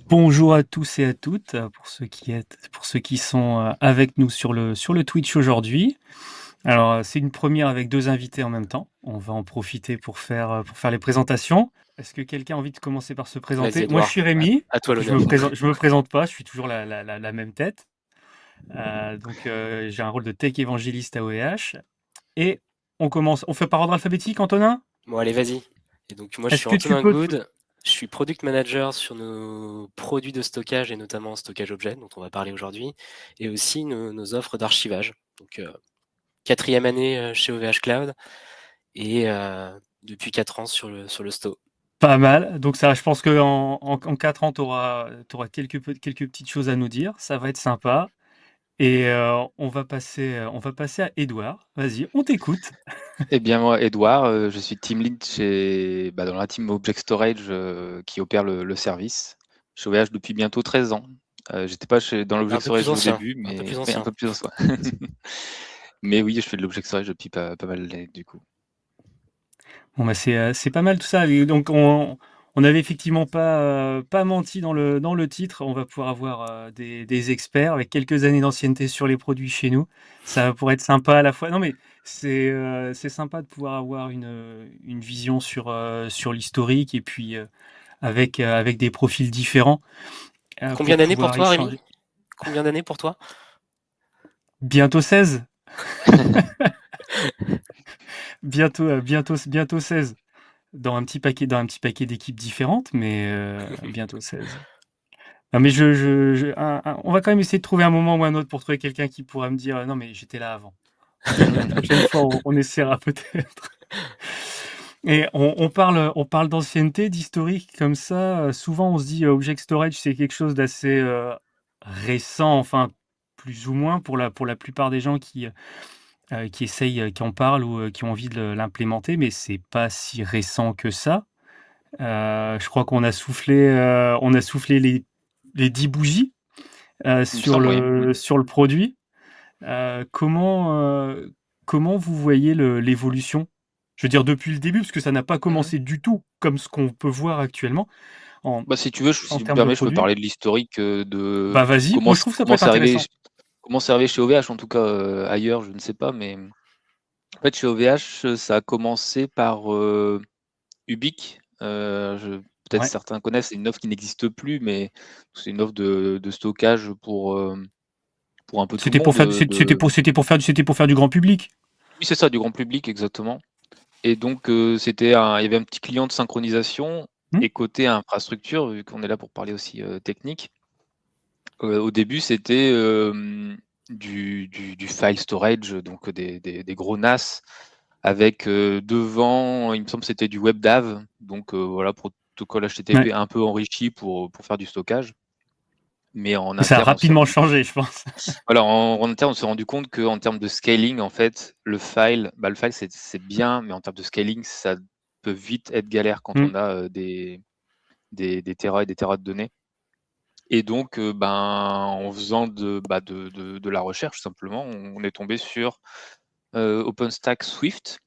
Bonjour à tous et à toutes, pour ceux qui sont avec nous sur le Twitch aujourd'hui. Alors, c'est une première avec deux invités en même temps. On va en profiter pour faire les présentations. Est-ce que quelqu'un a envie de commencer par se Vas-y, présenter? Moi, je Edouard, suis Rémi. à toi l'honneur. Je me présente pas, je suis toujours la même tête. J'ai un rôle de tech évangéliste à OVH. Et on fait par ordre alphabétique, Antonin? Bon, allez, vas-y. Et donc, moi, je Est-ce suis que tu Antonin peux... Good. Je suis product manager sur nos produits de stockage et notamment stockage objet, dont on va parler aujourd'hui, et aussi nos offres d'archivage. Donc, quatrième année chez OVH Cloud et depuis 4 ans sur le sto. Pas mal. Donc ça, je pense en 4 ans, tu auras quelques petites choses à nous dire. Ça va être sympa. Et on va passer à Édouard. Vas-y, on t'écoute. Eh bien moi, Edouard, je suis team lead dans la team Object Storage qui opère le service. Je suis au VH depuis bientôt 13 ans. J'étais pas dans Un l'Object peu plus Storage au ancien, début, un peu mais plus ouais, un ancien. peu plus en soi. Mais oui, je fais de l'Object Storage depuis pas mal d'années du coup. Bon, bah, c'est pas mal tout ça. Et donc, on n'avait effectivement pas menti dans le titre. On va pouvoir avoir des experts avec quelques années d'ancienneté sur les produits chez nous. Ça pourrait être sympa à la fois. Non, mais c'est sympa de pouvoir avoir une vision sur l'historique et puis avec des profils différents Combien pour d'années pour pouvoir toi, Rémi? échanger. Combien d'années pour toi? Bientôt 16. Bientôt 16. Dans un petit paquet d'équipes différentes, mais bientôt 16. Non, mais on va quand même essayer de trouver un moment ou un autre pour trouver quelqu'un qui pourra me dire non, mais j'étais là avant. La prochaine fois, on essaiera peut-être. Et on parle d'ancienneté, d'historique comme ça. Souvent, on se dit Object Storage, c'est quelque chose d'assez récent, enfin, plus ou moins pour la plupart des gens qui essayent, qui en parlent ou qui ont envie de l'implémenter, mais c'est pas si récent que ça. Je crois on a soufflé les 10 bougies Il me semble, oui. sur le produit. Euh, comment, euh, comment vous voyez l'évolution? Je veux dire, depuis le début, parce que ça n'a pas Mhm. commencé du tout comme ce qu'on peut voir actuellement en, Bah, si tu veux, en si tu me termes de permets, je peux produits. parler de l'historique de Bah vas-y, moi je trouve que ça peut être intéressant. comment c'est arrivé chez OVH, en tout cas ailleurs, je ne sais pas, mais en fait chez OVH, ça a commencé par Ubique, peut-être Ouais. certains connaissent, c'est une offre qui n'existe plus, mais c'est une offre de stockage pour un peu tout le monde. C'était pour faire du grand public. Oui, c'est ça, du grand public, exactement. Et donc, il y avait un petit client de synchronisation. Hmm. Et côté infrastructure, vu qu'on est là pour parler aussi technique, au début, c'était du file storage, donc des gros NAS, avec devant, il me semble que c'était du WebDAV, donc voilà, protocole Ouais. HTTP un peu enrichi pour faire du stockage. Mais en Et ça a interne, on s'est rapidement rendu compte, changé, je pense. voilà, en interne, on s'est rendu compte qu'en termes de scaling, en fait, le file c'est bien, mais en termes de scaling, ça peut vite être galère quand Hmm. on a des terras et des terras de données. Et donc, en faisant de la recherche, simplement, on est tombé sur OpenStack Swift.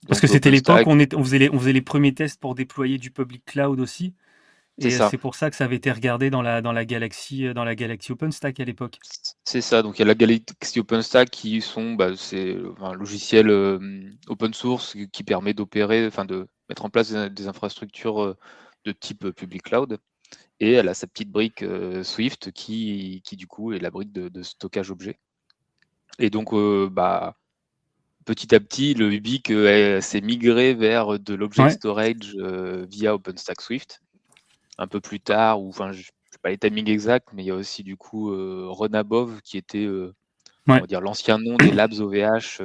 Parce que Donc c'était l'époque où OpenStack, on faisait les premiers tests pour déployer du public cloud aussi. c'est Et ça. c'est pour ça que ça avait été regardé dans la galaxie OpenStack à l'époque. C'est ça. Donc il y a la Galaxy OpenStack qui sont, c'est un logiciel open source qui permet d'opérer, enfin de mettre en place des infrastructures de type public cloud. Et elle a sa petite brique Swift qui du coup est la brique de stockage objet. Et donc petit à petit, le Ubique s'est migré vers de l'object Ouais, storage via OpenStack Swift. Un peu plus tard, ou enfin, je sais pas les timings exacts, mais il y a aussi du coup Runabove qui était, on ouais. va dire, l'ancien nom des Labs OVH.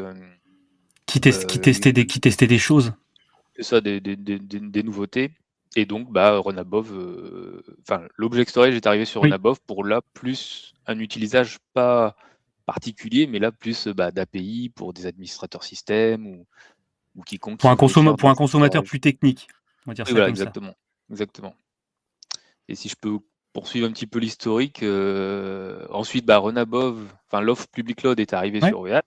Qui testait des choses. C'est ça, des nouveautés. Et donc, Runabove, enfin, l'object storage est arrivé sur Oui. Runabove pour là plus un utilisage pas particulier, mais là plus d'API pour des administrateurs système ou quiconque qui veut faire Pour du un consommateur storage. plus technique. On va dire Oui, ça voilà, comme ça. exactement. Exactement. Et si je peux poursuivre un petit peu l'historique, ensuite, Runabove, enfin, l'offre public cloud est arrivée Ouais. sur OVH.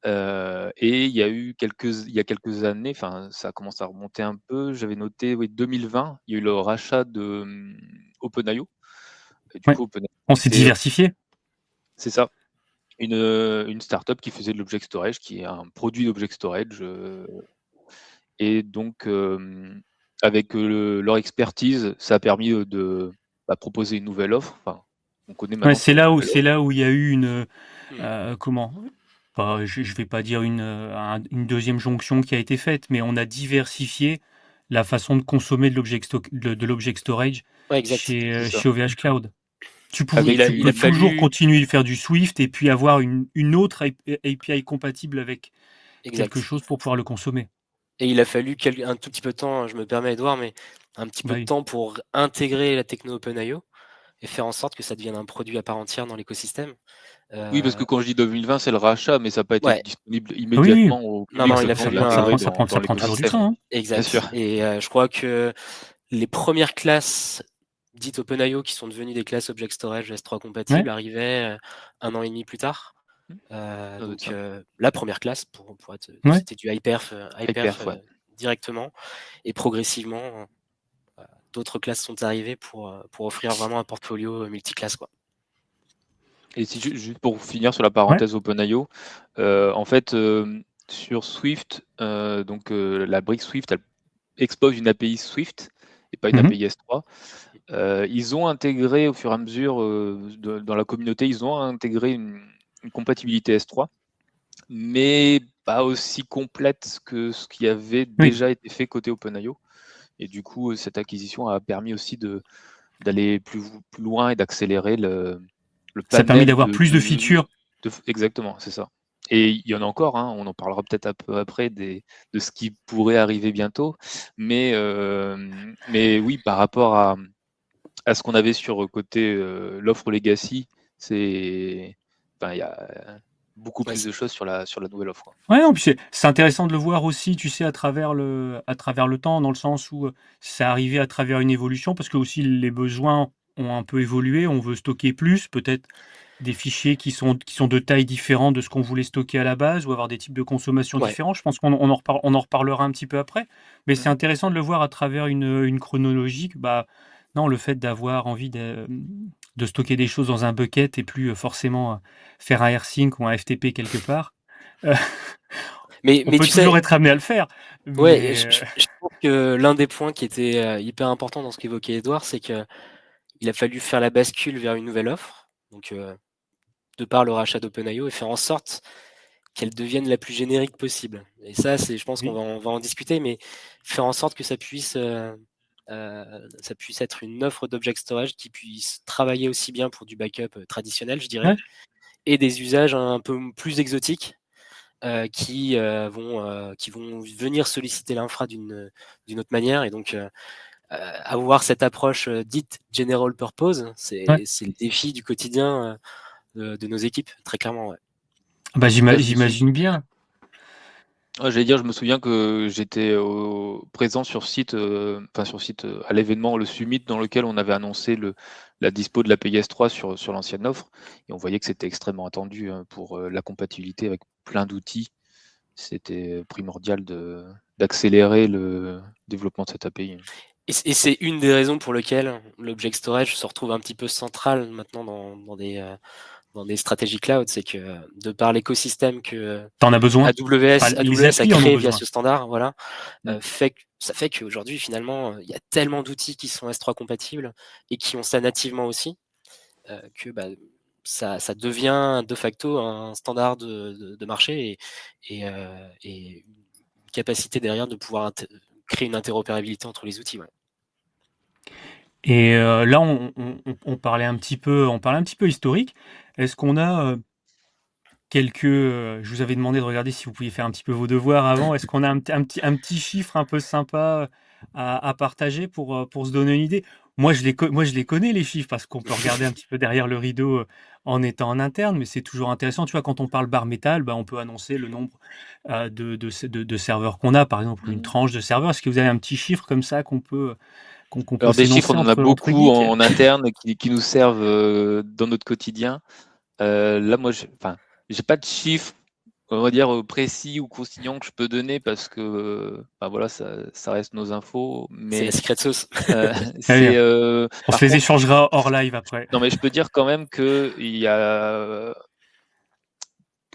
Et il y a quelques années, enfin ça commence à remonter un peu, j'avais noté 2020, il y a eu le rachat de OpenIO. Et du Ouais. coup, OpenIO, On s'est diversifié. c'est ça, une startup qui faisait de l'object storage, qui est un produit d'object storage. Et donc, avec leur expertise, ça a permis de proposer une nouvelle offre. Enfin, on connaît Ouais, maintenant qu'il y a une nouvelle c'est là où il y a eu une Hmm. comment? Je vais pas dire une deuxième jonction qui a été faite, mais on a diversifié la façon de consommer de l'object storage Ouais, exact. c'est ça. chez OVH Cloud. Avec Tu Il a pouvais toujours fallu. continuer de faire du Swift et puis avoir une autre API compatible avec quelque Exact. chose pour pouvoir le consommer. Et il a fallu un tout petit peu de temps, je me permets, Edouard, mais un petit peu Bah de oui. temps pour intégrer la techno OpenIO et faire en sorte que ça devienne un produit à part entière dans l'écosystème. Oui, parce que quand je dis 2020, c'est le rachat, mais ça n'a pas été Ouais, disponible Ah oui, oui. immédiatement au non, public. non, Ça il a a fallu fallu l'intégrer Ça dans prend toujours du l'écosystème. temps, hein. Bien exact. sûr. Et je crois que les premières classes dites OpenIO qui sont devenues des classes Object Storage S3 compatibles Ouais. arrivaient 1 an et demi plus tard. Ça doit être ça. La première classe, pour être, Ouais. c'était du Hyperf, Hyperf, ouais. directement. Et progressivement, d'autres classes sont arrivées pour offrir vraiment un portfolio multiclasse, quoi. Et si juste pour finir sur la Ouais. parenthèse OpenIO, en fait, sur Swift, la brique Swift, elle expose une API Swift et pas une Mhm. API S3. Ils ont intégré au fur et à mesure, dans la communauté, ils ont intégré une compatibilité S3, mais pas aussi complète que ce qui avait Oui. déjà été fait côté OpenIO. Et du coup, cette acquisition a permis aussi d'aller plus loin et d'accélérer le Ça a permis panel d'avoir plus de features. exactement, c'est ça. Et il y en a encore, hein, on en parlera peut-être un peu après de ce qui pourrait arriver bientôt. Mais oui, par rapport à ce qu'on avait sur côté l'offre Legacy, il y a beaucoup Ouais, plus de choses sur la nouvelle offre, quoi. Ouais, non, puis c'est intéressant de le voir aussi, tu sais, à travers le temps, dans le sens où c'est arrivé à travers une évolution, parce que aussi les besoins ont un peu évolué. On veut stocker plus, peut-être des fichiers qui sont de taille différente de ce qu'on voulait stocker à la base, ou avoir des types de consommation ouais. différents. Je pense on en reparlera un petit peu après, mais c'est intéressant de le voir à travers une chronologie. Bah, non, le fait d'avoir envie de stocker des choses dans un bucket et plus forcément faire un AirSync ou un FTP quelque part. Euh, on Mais peut tu toujours sais, être amené à le faire, ouais, mais je trouve que l'un des points qui était hyper important dans ce qu'évoquait Edouard, c'est que il a fallu faire la bascule vers une nouvelle offre, donc de par le rachat d'OpenIO, et faire en sorte qu'elle devienne la plus générique possible. Et ça, je pense qu'on oui, va en discuter, mais faire en sorte que ça puisse être une offre d'object storage qui puisse travailler aussi bien pour du backup traditionnel, je dirais, ouais. et des usages un peu plus exotiques qui vont venir solliciter l'infra d'une autre manière. Et donc, avoir cette approche dite general purpose, Ouais. c'est le défi du quotidien de nos équipes, très clairement. Ouais. Bah, Ouais, j'imagine bien. j'allais dire, je me souviens que j'étais présent sur site, à l'événement, le Summit, dans lequel on avait annoncé la dispo de la PS3 sur l'ancienne offre, et on voyait que c'était extrêmement attendu, hein, pour la compatibilité avec plein d'outils. C'était primordial d'accélérer le développement de cette API. Et c'est une des raisons pour lesquelles l'object storage se retrouve un petit peu central maintenant dans des stratégies cloud, c'est que de par l'écosystème que T'en as besoin. Enfin, les AWS a applis en ont créé via besoin. ce standard, voilà, Mm. ça fait qu'aujourd'hui, finalement, il y a tellement d'outils qui sont S3 compatibles et qui ont ça nativement aussi, que bah, ça devient de facto un standard de marché et une capacité derrière de pouvoir créer une interopérabilité entre les outils. Ouais. Et là, on parlait on parlait un petit peu historique. Est-ce qu'on a je vous avais demandé de regarder si vous pouviez faire un petit peu vos devoirs avant. Est-ce qu'on a un petit chiffre un peu sympa à partager pour se donner une idée? Moi, je les connais, les chiffres, parce qu'on peut regarder un petit peu derrière le rideau en étant en interne, mais c'est toujours intéressant. Tu vois, quand on parle bar métal, bah, on peut annoncer le nombre de serveurs qu'on a, par exemple, ou une tranche de serveurs. Est-ce que vous avez un petit chiffre comme ça qu'on peut Alors des chiffres, s'énoncer on en a entre beaucoup geeks? en interne qui nous servent dans notre quotidien. Là, moi, j'ai pas de chiffres on va dire, précis ou croustillant que je peux donner parce que, bah, voilà, ça reste nos infos, C'est la mais secret sauce. Très bien. On se par les contre, échangera hors live après. non, mais je peux dire quand même qu'il y a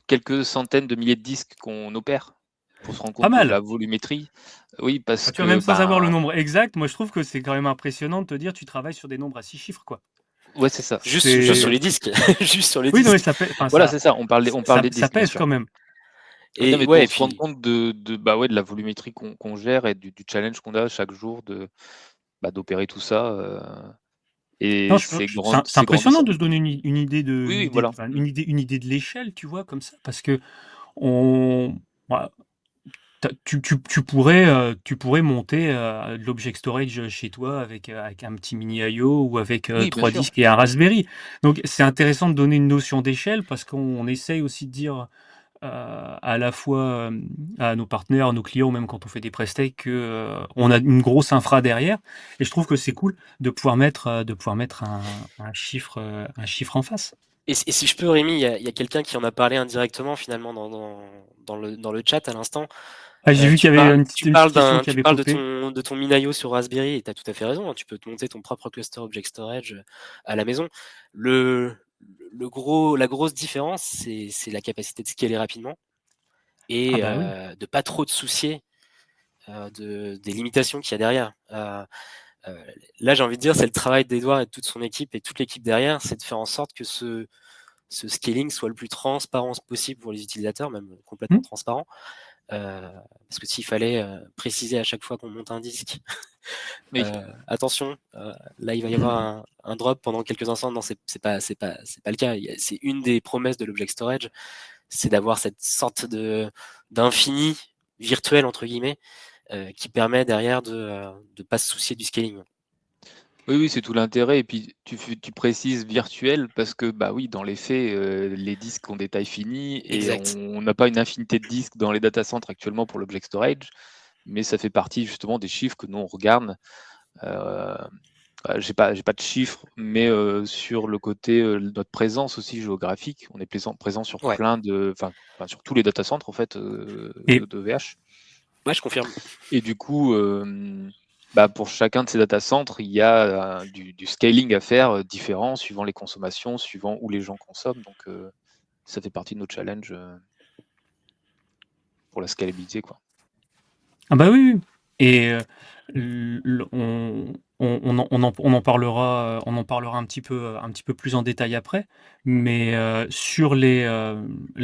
quelques centaines de milliers de disques qu'on opère pour se rendre Pas compte de mal. la volumétrie. Oui, parce Tu vois, même que, sans avoir le ben, nombre exact, moi je trouve que c'est quand même impressionnant de te dire tu travailles sur des nombres à 6 chiffres, quoi. ouais, c'est ça. Juste sur C'est les disques. Juste sur les oui, non, mais disques. ça pèse, enfin Voilà, c'est ça, on parle des ça disques, bien pèse sûr. quand même. Non, Et mais ouais, et pour se rendre puis compte bah ouais, de la volumétrie qu'on gère et du challenge qu'on a chaque jour d'opérer tout ça, Non, et c'est c'est impressionnant grandissant. de se donner une idée Oui, oui, voilà. enfin, une idée de l'échelle, tu vois, comme ça, parce que on, voilà, tu pourrais monter de l'object storage chez toi avec un petit mini IO ou avec Oui, bien 3 sûr. disques et un Raspberry. Donc c'est intéressant de donner une notion d'échelle parce qu'on essaye aussi de dire à la fois à nos partenaires, à nos clients, même quand on fait des prestations, que on a une grosse infra derrière. Et je trouve que c'est cool de pouvoir mettre un chiffre en face. et si je peux, Rémi, il y a quelqu'un qui en a parlé indirectement finalement dans le chat à l'instant. Ah, j'ai vu qu'il y avait Tu une parles petite question qui tu avait parles popé. de ton Minayo sur Raspberry et tu as tout à fait raison, hein, tu peux te monter ton propre cluster Object Storage à la maison. La grosse différence, c'est la capacité de scaler rapidement Ah et bah oui. de pas trop te soucier des limitations qu'il y a derrière. Là, j'ai envie de dire, c'est le travail d'Edouard et de toute son équipe et toute l'équipe derrière, c'est de faire en sorte que ce scaling soit le plus transparent possible pour les utilisateurs, même complètement Hmm. transparent. Parce que s'il fallait préciser à chaque fois qu'on monte un disque, Oui. attention, là il va y avoir un drop pendant quelques instants. Non, c'est pas le cas. C'est une des promesses de l'object storage, c'est d'avoir cette sorte d'infini virtuel entre guillemets qui permet derrière de pas se soucier du scaling. Oui, oui, c'est tout l'intérêt. Et puis tu précises virtuel parce que, bah oui, dans les faits, les disques ont des tailles finies et Exact. on n'a pas une infinité de disques dans les data centers actuellement pour l'object storage, mais ça fait partie justement des chiffres que nous on regarde. J'ai pas de chiffres, mais sur le côté notre présence aussi géographique, on est présent sur Ouais. enfin sur tous les data centers en fait Et de VH. Ouais, je confirme. Et du coup, bah, pour chacun de ces data centers, il y a du scaling à faire différent suivant les consommations, suivant où les gens consomment. Donc, ça fait partie de nos challenges pour la scalabilité, quoi. ah bah oui, oui. Et on en parlera un petit peu plus en détail après. Mais sur là,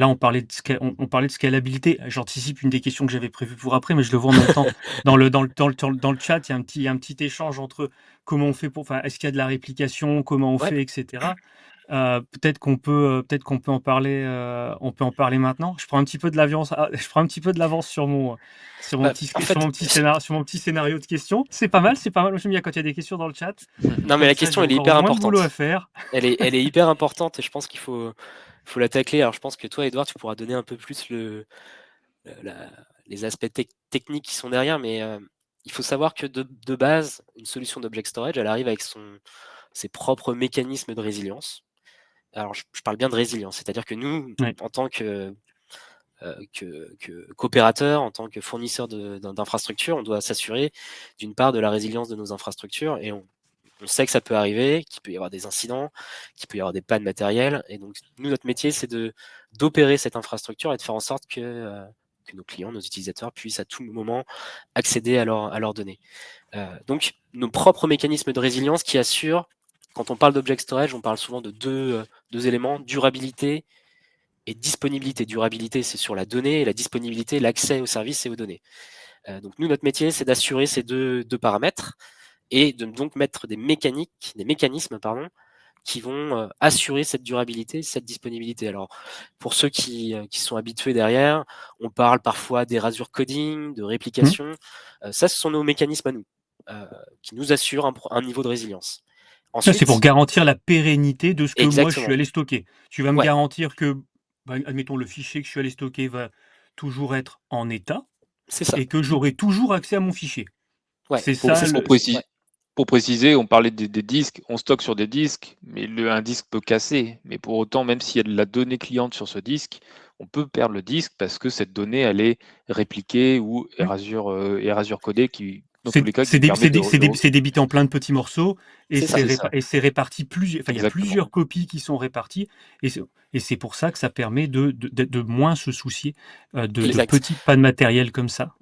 on parlait de scalabilité. J'anticipe une des questions que j'avais prévues pour après, mais je le vois en même temps dans le chat. Il y a un petit échange entre comment on fait enfin, est-ce qu'il y a de la réplication, comment on Ouais. fait, etc. Peut-être qu'on peut on peut en parler maintenant. Je prends un petit peu de je prends un petit peu de l'avance Bah, en fait, sur mon petit scénario de questions. C'est pas mal, c'est pas mal. Moi, j'aime bien quand il y a des questions dans le chat. non mais Comme la ça, j'ai question elle est encore hyper moins de boulot à importante. faire. Elle est hyper importante et je pense qu'il faut la tacler. Alors je pense que toi, Edouard, tu pourras donner un peu plus les aspects techniques qui sont derrière, mais il faut savoir que de base, une solution d'object storage, elle arrive avec ses propres mécanismes de résilience. Alors je parle bien de résilience, c'est-à-dire que nous, Ouais. en tant qu'opérateur, en tant que fournisseur d'infrastructures, on doit s'assurer d'une part de la résilience de nos infrastructures et on sait que ça peut arriver, qu'il peut y avoir des incidents, qu'il peut y avoir des pannes matérielles. Et donc, nous, notre métier, c'est d'opérer cette infrastructure et de faire en sorte que nos clients, nos utilisateurs puissent à tout moment accéder à leurs données. Donc, nos propres mécanismes de résilience qui assurent, quand on parle d'object storage, on parle souvent de deux éléments, durabilité et disponibilité. Durabilité, c'est sur la donnée, et la disponibilité, l'accès aux services et aux données. Donc, nous, notre métier, c'est d'assurer ces deux paramètres et de donc mettre des mécanismes qui vont assurer cette durabilité, cette disponibilité. Alors, pour ceux qui sont habitués derrière, on parle parfois d'erasure coding, de Hmm. réplication. Ça, ce sont nos mécanismes à nous, qui nous assurent un niveau de résilience. Ça, c'est pour Ensuite, garantir la pérennité de ce que moi, je suis exactement. allé stocker. Tu vas me Ouais, garantir que, bah, admettons, le fichier que je suis allé stocker va toujours être en état c'est ça. et que j'aurai toujours accès à mon fichier. Ouais, C'est Pour ça c'est ça. pour le préciser, Ouais. Pour préciser, on parlait des disques, on stocke sur des disques, mais un disque peut casser. Mais pour autant, même s'il y a de la donnée cliente sur ce disque, on peut perdre le disque parce que cette donnée, elle est répliquée ou Oui. érasure codée, qui, dans tous les cas, qui C'est permet débité en plein de petits morceaux et C'est ça. c'est réparti plusieurs. Enfin, il y a Exactement. plusieurs copies qui sont réparties et c'est pour ça que ça permet de moins se soucier de Exact. petits pannes matériels comme ça.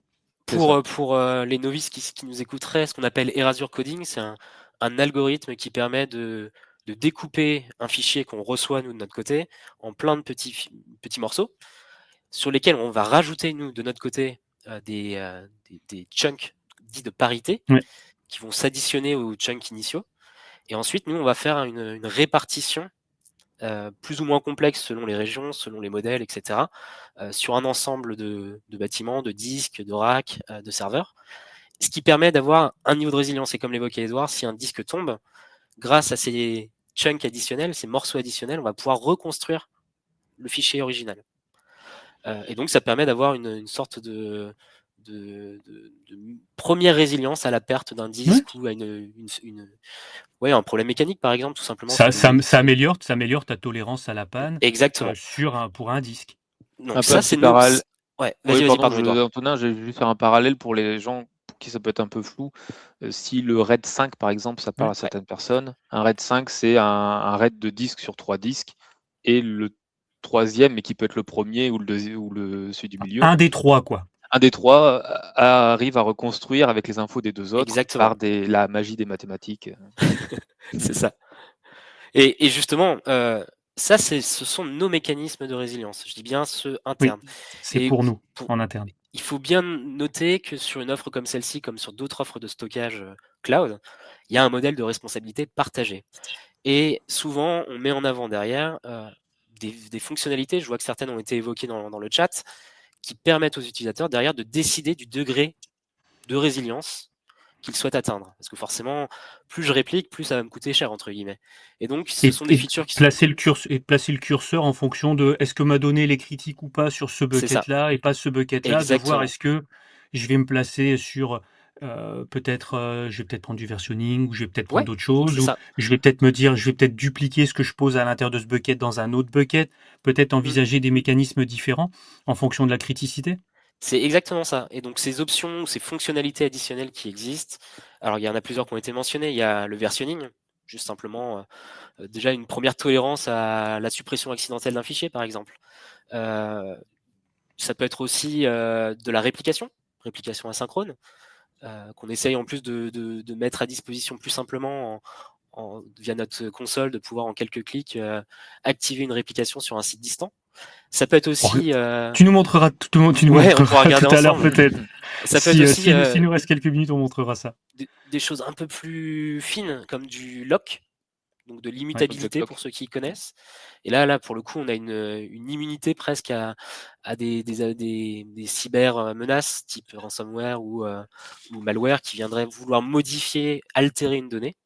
Pour les novices qui nous écouteraient, ce qu'on appelle erasure coding, c'est un algorithme qui permet de découper un fichier qu'on reçoit nous de notre côté en plein de petits morceaux sur lesquels on va rajouter nous de notre côté des chunks dits de parité Ouais. qui vont s'additionner aux chunks initiaux. Et ensuite, nous, on va faire une répartition plus ou moins complexe selon les régions, selon les modèles, etc., sur un ensemble de bâtiments, de disques, de racks, de serveurs, ce qui permet d'avoir un niveau de résilience. Et comme l'évoquait Edouard, si un disque tombe, grâce à ces chunks additionnels, ces morceaux additionnels, on va pouvoir reconstruire le fichier original. Et donc, ça permet d'avoir une sorte de première résilience à la perte d'un disque ou à un problème mécanique, par exemple, tout simplement. Ça améliore ta tolérance à la panne. Exactement. Pour un disque. Donc ça, c'est nous. Ouais, vas-y, pardon, Edouard. Antonin, je vais juste faire un parallèle pour les gens pour qui ça peut être un peu flou. Si le RAID 5, par exemple, ça parle à certaines personnes, un RAID 5, c'est un RAID de disque sur 3 disques, et le troisième, mais qui peut être le premier ou celui du milieu. Un des trois, quoi. Un des trois arrive à reconstruire avec les infos des deux autres. Exactement. Par la magie des mathématiques. C'est ça. Et justement, ça, ce sont nos mécanismes de résilience. Je dis bien ceux internes. Oui, c'est pour nous, en interne. Il faut bien noter que sur une offre comme celle-ci, comme sur d'autres offres de stockage cloud, il y a un modèle de responsabilité partagée. Et souvent, on met en avant derrière des fonctionnalités, je vois que certaines ont été évoquées dans le chat, qui permettent aux utilisateurs derrière de décider du degré de résilience qu'ils souhaitent atteindre. Parce que forcément, plus je réplique, plus ça va me coûter cher, entre guillemets. Et donc, ce sont des features qui placer le curseur en fonction de est-ce que ma donnée est critique ou pas sur ce bucket-là et pas ce bucket-là, de voir est-ce que je vais me placer sur peut-être je vais peut-être prendre du versionning, ou je vais peut-être prendre d'autres choses, ou je vais peut-être me dire, je vais peut-être dupliquer ce que je pose à l'intérieur de ce bucket dans un autre bucket, peut-être envisager des mécanismes différents en fonction de la criticité. C'est exactement ça. Et donc ces options, ces fonctionnalités additionnelles qui existent, alors il y en a plusieurs qui ont été mentionnées. Il y a le versionning, juste simplement déjà une première tolérance à la suppression accidentelle d'un fichier, par exemple. Ça peut être aussi de la réplication asynchrone, qu'on essaye en plus de mettre à disposition plus simplement via notre console, de pouvoir en quelques clics activer une réplication sur un site distant. Ça peut être aussi. Tu nous montreras tout à l'heure peut-être. Ça peut être aussi. S'il nous reste quelques minutes, on montrera ça. Des choses un peu plus fines comme du lock, donc de l'immutabilité pour ceux qui connaissent. Et là, pour le coup, on a une immunité presque à des cyber menaces type ransomware ou malware qui viendraient vouloir modifier, altérer une donnée.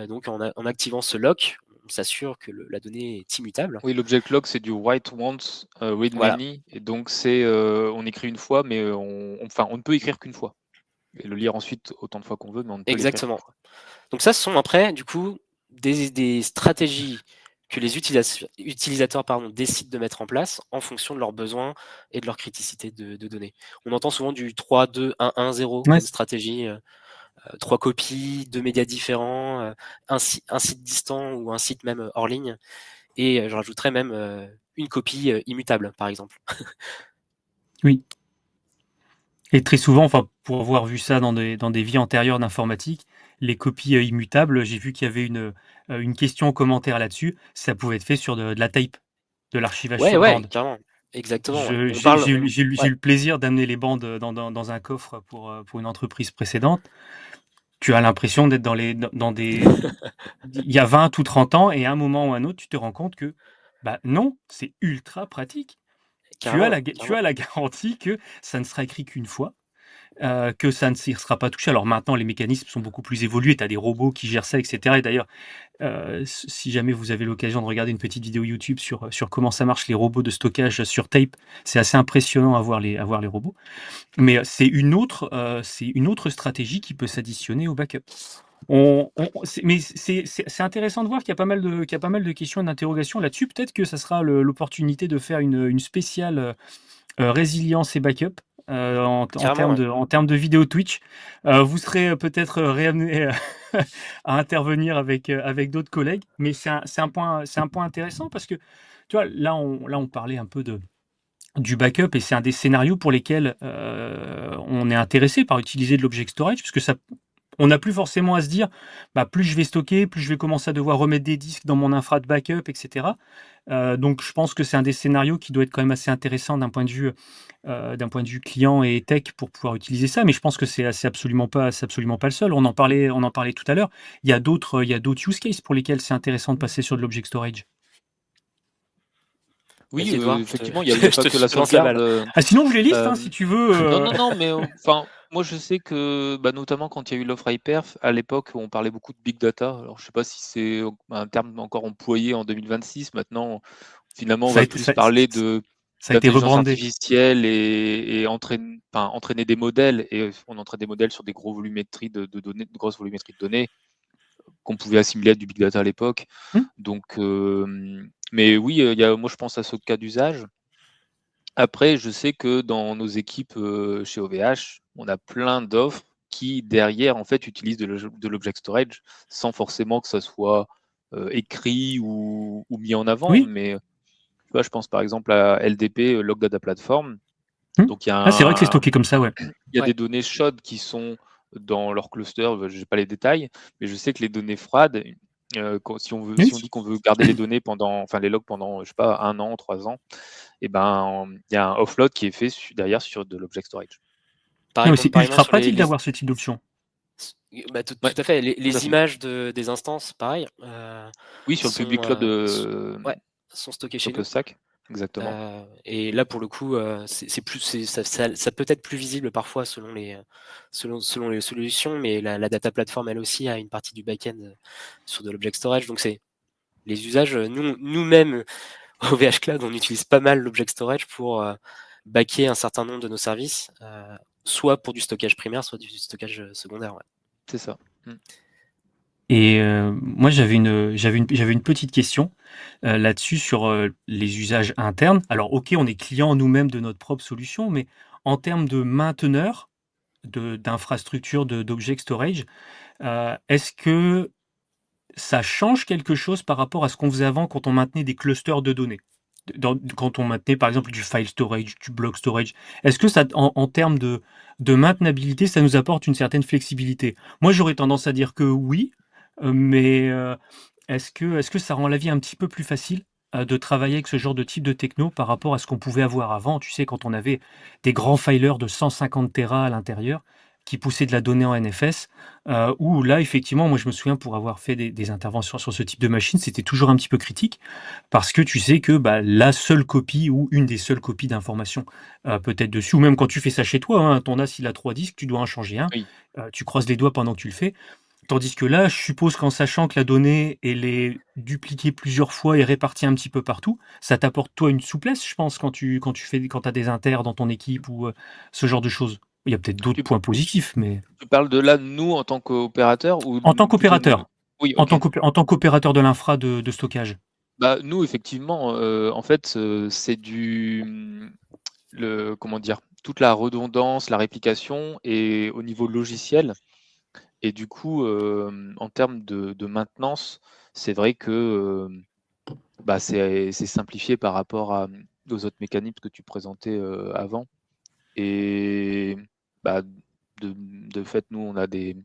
Donc en activant ce lock, on s'assure que la donnée est immutable. Oui, l'object lock, c'est du write once, read many, et donc c'est on écrit une fois, mais on ne peut écrire qu'une fois. Et le lire ensuite autant de fois qu'on veut, mais on ne peut Exactement. Donc ça, ce sont après, du coup, des stratégies que les utilisateurs décident de mettre en place en fonction de leurs besoins et de leur criticité de données. On entend souvent du 3, 2, 1, 1, 0 comme stratégie. 3 copies, 2 médias différents, un site distant ou un site même hors ligne. Et je rajouterais même une copie immutable, par exemple. Oui. Et très souvent, pour avoir vu ça dans des vies antérieures d'informatique, les copies immutables, j'ai vu qu'il y avait une question en commentaire là-dessus. Ça pouvait être fait sur de la tape, de l'archivage sur bande. Carrément. Exactement. J'ai eu le plaisir d'amener les bandes dans un coffre pour une entreprise précédente. Tu as l'impression d'être dans des... Il y a 20 ou 30 ans, et à un moment ou à un autre, tu te rends compte que non, c'est ultra pratique. Tu as la garantie que ça ne sera écrit qu'une fois, que ça ne sera pas touché. Alors maintenant, les mécanismes sont beaucoup plus évolués. Tu as des robots qui gèrent ça, etc. Et d'ailleurs, si jamais vous avez l'occasion de regarder une petite vidéo YouTube sur comment ça marche, les robots de stockage sur tape, c'est assez impressionnant à voir les robots. Mais c'est une autre stratégie qui peut s'additionner au backup. Mais c'est intéressant de voir qu'il y a pas mal de questions et d'interrogations là-dessus. Peut-être que ça sera l'opportunité de faire une spéciale résilience et backup Carrément, ouais. en termes de vidéo Twitch. Vous serez peut-être réamené à intervenir avec d'autres collègues, mais c'est un point intéressant parce que tu vois, là on parlait un peu du backup et c'est un des scénarios pour lesquels on est intéressé par utiliser de l'object storage, parce que ça, on n'a plus forcément à se dire, bah, plus je vais stocker, plus je vais commencer à devoir remettre des disques dans mon infra de backup, etc. Donc je pense que c'est un des scénarios qui doit être quand même assez intéressant d'un point de vue client et tech pour pouvoir utiliser ça. Mais je pense que c'est absolument pas le seul. On en parlait tout à l'heure. Il y a d'autres use cases pour lesquels c'est intéressant de passer sur de l'object storage. Oui, Vas-y, Edouard, effectivement, il y a pas que la je te lance la sauvegarde. balle. Ah, sinon je les liste, hein, si tu veux. Non, mais enfin, moi je sais que, bah, notamment quand il y a eu l'offre Hyperf, à l'époque, on parlait beaucoup de big data. Alors je sais pas si c'est un terme encore employé en 2026. Maintenant, finalement, on Ça a va été, plus parler ça a été d'intelligence rebrandé. artificielle et entraîner des modèles. Et on entraîne des modèles sur des gros volumétries de données, de grosses volumétries de données qu'on pouvait assimiler à du big data à l'époque. Hmm. Donc, mais oui, moi je pense à ce cas d'usage. Après, je sais que dans nos équipes chez OVH, on a plein d'offres qui, derrière, en fait, utilisent de l'object storage sans forcément que ça soit écrit ou mis en avant. Oui. Mais tu vois, je pense par exemple à LDP, Log Data Platform. Donc, Ah, c'est vrai que c'est stocké comme ça, ouais. il y a des données chaudes qui sont dans leur cluster, je n'ai pas les détails, mais je sais que les données froides, si on dit qu'on veut garder les données les logs pendant, je sais pas, 1 an, 3 ans, et ben, il y a un offload qui est fait derrière sur de l'object storage. Non, mais c'est ultra sur pratique d'avoir ce type d'option. Bah, tout Ouais, à fait. tout à fait. Images des instances, pareil. Oui, sur le public cloud sont stockées chez nous. OpenStack, exactement. Et là, pour le coup, ça peut être plus visible parfois selon les solutions, mais la data platform, elle aussi, a une partie du back-end sur de l'object storage. Donc, c'est les usages. Nous-mêmes, au VH Cloud, on utilise pas mal l'object storage pour backer un certain nombre de nos services, soit pour du stockage primaire, soit du stockage secondaire. Ouais. C'est ça. Et moi, j'avais une petite question là-dessus sur les usages internes. Alors, ok, on est client nous-mêmes de notre propre solution, mais en termes de mainteneur d'infrastructure d'object storage, est-ce que ça change quelque chose par rapport à ce qu'on faisait avant quand on maintenait des clusters de données? Quand on maintenait par exemple du file storage, du block storage, est-ce que ça, en termes de maintenabilité, ça nous apporte une certaine flexibilité? Moi, j'aurais tendance à dire que oui, mais est-ce que ça rend la vie un petit peu plus facile de travailler avec ce genre de type de techno par rapport à ce qu'on pouvait avoir avant? Tu sais, quand on avait des grands filers de 150 Tera à l'intérieur qui poussaient de la donnée en NFS, où là, effectivement, moi je me souviens pour avoir fait des interventions sur ce type de machine, c'était toujours un petit peu critique parce que tu sais que bah, la seule copie ou une des seules copies d'informations peut être dessus, ou même quand tu fais ça chez toi, hein, ton NAS il a 3 disques, tu dois en changer un, Oui. tu croises les doigts pendant que tu le fais. Tandis que là, je suppose qu'en sachant que la donnée, elle est dupliquée plusieurs fois et répartie un petit peu partout, ça t'apporte toi une souplesse, je pense, quand tu as des inters dans ton équipe ou ce genre de choses. Il y a peut-être d'autres points positifs, mais Tu parles de là, nous, en tant qu'opérateur ou en tant plutôt qu'opérateur, Oui, en ok. en tant qu'opérateur de l'infra de stockage. Bah, nous, effectivement, en fait, c'est comment dire, toute la redondance, la réplication et au niveau logiciel. Et du coup, en termes de maintenance, c'est vrai que bah, c'est simplifié par rapport aux autres mécanismes que tu présentais avant. Et bah, de fait, nous, on a des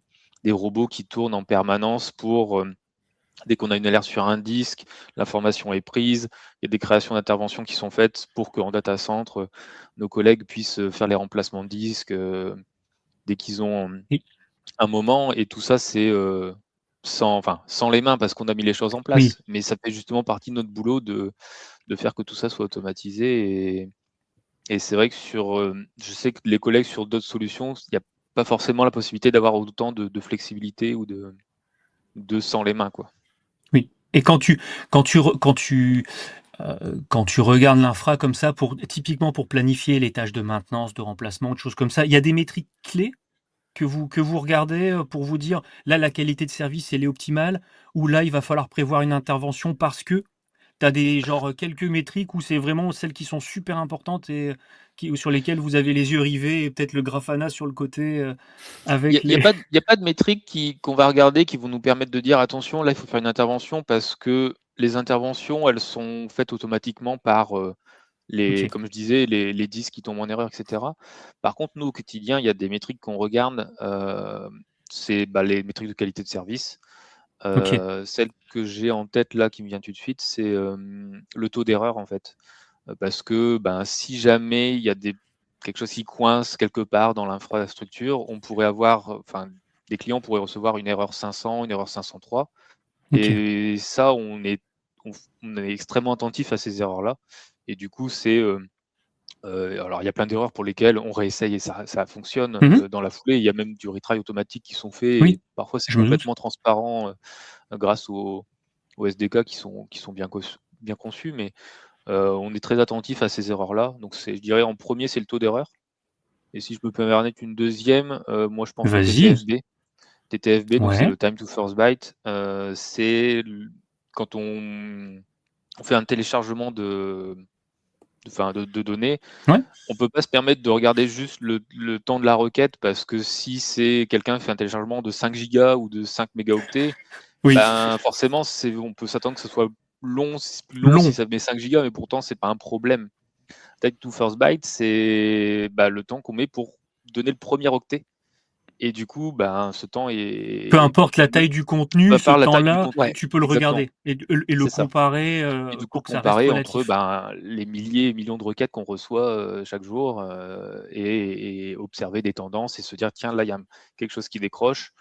robots qui tournent en permanence pour, dès qu'on a une alerte sur un disque, l'information est prise, il y a des créations d'interventions qui sont faites pour qu'en data center, nos collègues puissent faire les remplacements de disques dès qu'ils ont Oui. un moment. Et tout ça, c'est sans les mains parce qu'on a mis les choses en Oui. place. Mais ça fait justement partie de notre boulot de faire que tout ça soit automatisé. Et c'est vrai que je sais que les collègues sur d'autres solutions, il n'y a pas forcément la possibilité d'avoir autant de flexibilité ou de sans les mains, quoi. Oui. Et quand tu regardes l'infra comme ça, typiquement pour planifier les tâches de maintenance, de remplacement, de choses comme ça, il y a des métriques clés que vous regardez pour vous dire, là, la qualité de service, elle est optimale, ou là, il va falloir prévoir une intervention parce que tu as des genre quelques métriques où c'est vraiment celles qui sont super importantes et sur lesquelles vous avez les yeux rivés et peut-être le Grafana sur le côté Il avec n'y a, les. y a pas de métriques qu'on va regarder qui vont nous permettre de dire attention, là il faut faire une intervention parce que les interventions elles sont faites automatiquement par Ok, comme je disais, les disques qui tombent en erreur, etc. Par contre, nous au quotidien, il y a des métriques qu'on regarde, c'est les métriques de qualité de service. ok, Celle que j'ai en tête là qui me vient tout de suite, c'est le taux d'erreur en fait. Parce que si jamais il y a quelque chose qui coince quelque part dans l'infrastructure, on pourrait avoir, des clients pourraient recevoir une erreur 500, une erreur 503. ok. Et ça, on est extrêmement attentif à ces erreurs-là. Et du coup, alors il y a plein d'erreurs pour lesquelles on réessaye et ça fonctionne Mhm. dans la foulée. Il y a même du retry automatique qui sont faits et Oui, parfois c'est je me doute. complètement transparent grâce aux SDK qui sont bien conçus. Mais on est très attentif à ces erreurs-là. Donc je dirais en premier, c'est le taux d'erreur. Et si je me permets une deuxième, moi je pense au Vas-y. TTFB. TTFB, donc c'est Ouais, le time to first byte. Quand on fait un téléchargement de données, ouais, on peut pas se permettre de regarder juste le temps de la requête parce que si c'est quelqu'un qui fait un téléchargement de 5 gigas ou de 5 mégaoctets, oui. forcément on peut s'attendre que ce soit plus long si Long. ça met 5 gigas, mais pourtant c'est pas un problème. Time to first byte, c'est le temps qu'on met pour donner le premier octet. Et du coup, ce temps Peu est importe la taille du contenu, peu ce par la taille du temps-là, contenu. Ouais. tu peux le Exactement, regarder et le c'est ça. comparer Et du coup, pour que ça reste comparer entre relatif. les milliers et millions de requêtes qu'on reçoit chaque jour et observer des tendances et se dire tiens, là, il y a quelque chose qui décroche.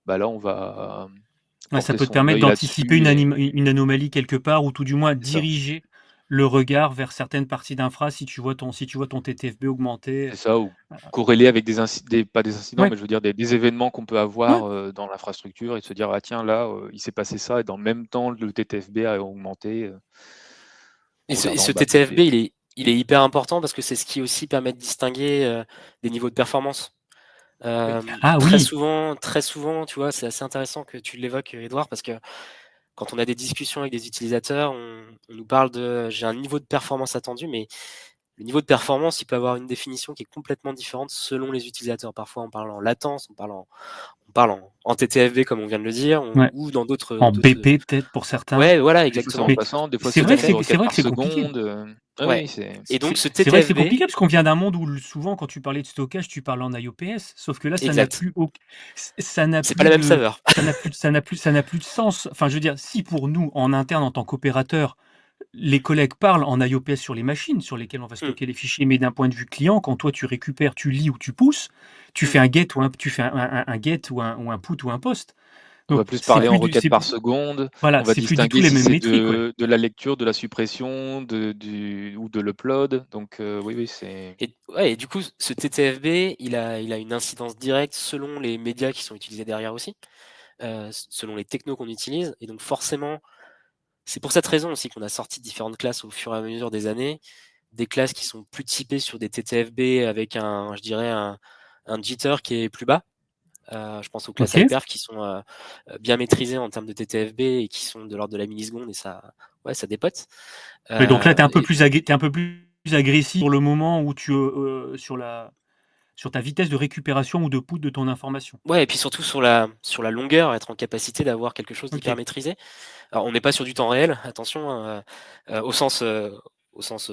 Là, on va Ouais, ça porter peut te son permettre œil d'anticiper là-dessus. Et une anomalie quelque part ou tout du moins c'est ça. diriger le regard vers certaines parties d'infra si tu vois ton TTFB augmenter. C'est ça, ou corréler avec pas des incidents, Ouais, mais je veux dire des événements qu'on peut ouais. avoir dans l'infrastructure et se dire ah tiens, là, il s'est passé ça et dans le même temps, le TTFB a augmenté en Et regardant ce peut-être TTFB, il est hyper important parce que c'est ce qui aussi permet de distinguer des niveaux de performance. oui, Ah Très oui, souvent, tu vois, c'est assez intéressant que tu l'évoques, Edouard, parce que quand on a des discussions avec des utilisateurs, on nous parle de j'ai un niveau de performance attendu, mais le niveau de performance, il peut avoir une définition qui est complètement différente selon les utilisateurs. Parfois, on parle en latence, on parle en TTFB, comme on vient de le dire, ouais. ou dans En d'autres. BP peut-être pour certains. Ouais, voilà, des fois c'est en exactement. Mais passant, des fois c'est c'est Tout vrai à nombre de fait. requêtes par que c'est compliqué. seconde. Ah Ouais. oui, c'est Et donc, ce C'est vrai que c'est TTFB, compliqué parce qu'on vient d'un monde où souvent quand tu parlais de stockage, tu parlais en IOPS, sauf que là ça n'a exact. plus ça n'a C'est pas plus la même de saveur. ça n'a plus de sens. Enfin, je veux dire, si pour nous en interne en tant qu'opérateur, les collègues parlent en IOPS sur les machines sur lesquelles on va Hmm, stocker les fichiers, mais d'un point de vue client, quand toi tu récupères, tu lis ou tu pousses, tu hmm. fais un get ou tu fais un get ou un put ou un post. On va Donc plus parler en requêtes c'est par plus seconde. On voilà, va c'est plus du tout distinguer les si mêmes c'est métriques, ouais. de la lecture, de la suppression, ou de l'upload. Donc oui, oui, c'est Et du coup, ce TTFB, il a une incidence directe selon les médias qui sont utilisés derrière aussi, selon les technos qu'on utilise. Et donc forcément, c'est pour cette raison aussi qu'on a sorti différentes classes au fur et à mesure des années, des classes qui sont plus typées sur des TTFB avec je dirais un jitter qui est plus bas. Je pense aux classes OK. Hyperf qui sont bien maîtrisées en termes de TTFB et qui sont de l'ordre de la milliseconde et ça dépote. Mais donc là, tu es un peu Et plus tu un peu plus agressif sur le moment où sur ta vitesse de récupération ou de put de ton information. ouais, et puis surtout sur la longueur, être en capacité d'avoir quelque chose d'hyper OK. maîtrisé. Alors on n'est pas sur du temps réel, attention, hein, au sens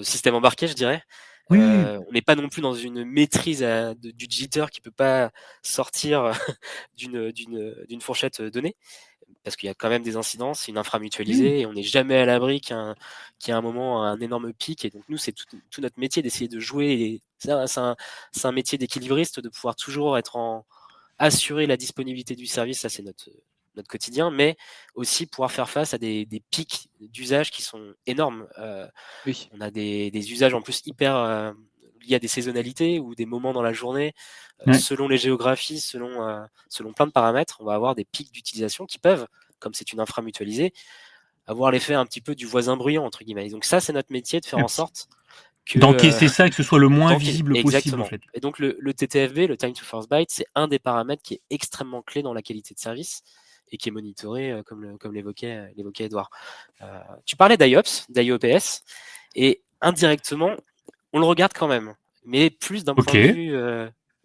système embarqué, je dirais. Oui, oui, oui. On n'est pas non plus dans une maîtrise du jitter qui peut pas sortir d'une fourchette donnée, parce qu'il y a quand même des incidences, c'est une infra Oui, oui. mutualisée et on n'est jamais à l'abri qu'il y ait un moment un énorme pic. Et donc nous, c'est tout notre métier d'essayer de jouer. Et c'est un métier d'équilibriste, de pouvoir toujours assurer la disponibilité du service, ça c'est notre quotidien, mais aussi pouvoir faire face à des pics d'usage qui sont énormes. oui. On a des usages en plus hyper liés à des saisonnalités ou des moments dans la journée, Ouais. selon les géographies, selon plein de paramètres, on va avoir des pics d'utilisation qui peuvent, comme c'est une infra mutualisée, avoir l'effet un petit peu du voisin bruyant, entre guillemets. Et donc ça, c'est notre métier de faire Un en petit sorte que D'encaisser ça et que ce soit le moins visible possible, en exactement. fait. Et donc le TTFB, le time to first byte, c'est un des paramètres qui est extrêmement clé dans la qualité de service et qui est monitoré, comme l'évoquait Edouard. Tu parlais d'IOPS, d'IOPS, et indirectement, on le regarde quand même, mais plus d'un point de vue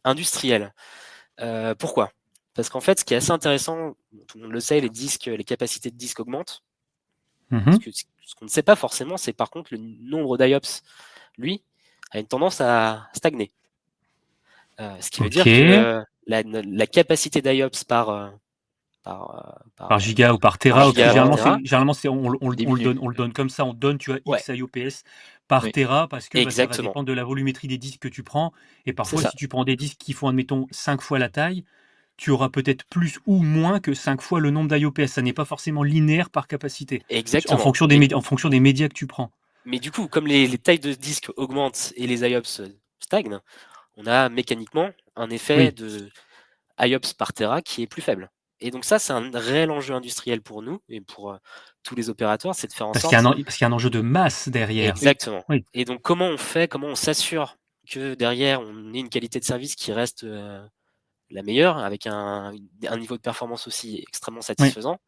industriel. Pourquoi ? Parce qu'en fait, ce qui est assez intéressant, tout le monde le sait, les capacités de disque augmentent. Ce qu'on ne sait pas forcément, c'est par contre le nombre d'IOPS, lui, a une tendance à stagner. Ce qui veut dire que la capacité d'IOPS par giga ou par par téra. giga, Généralement, on le donne comme ça. On donne, tu vois, X IOPS par téra parce que ça va dépendre de la volumétrie des disques que tu prends. Et parfois, si tu prends des disques qui font, admettons, 5 fois la taille, tu auras peut-être plus ou moins que 5 fois le nombre d'IOPS. Ça n'est pas forcément linéaire par capacité. Exactement. En fonction des médias que tu prends. Mais du coup, comme les tailles de disques augmentent et les IOPS stagnent, on a mécaniquement un effet de IOPS par téra qui est plus faible. Et donc ça, c'est un réel enjeu industriel pour nous et pour tous les opérateurs, c'est de faire en sorte... Parce qu'il y a un enjeu de masse derrière. Exactement. Oui. Et donc comment on s'assure que derrière, on ait une qualité de service qui reste la meilleure, avec un niveau de performance aussi extrêmement satisfaisant.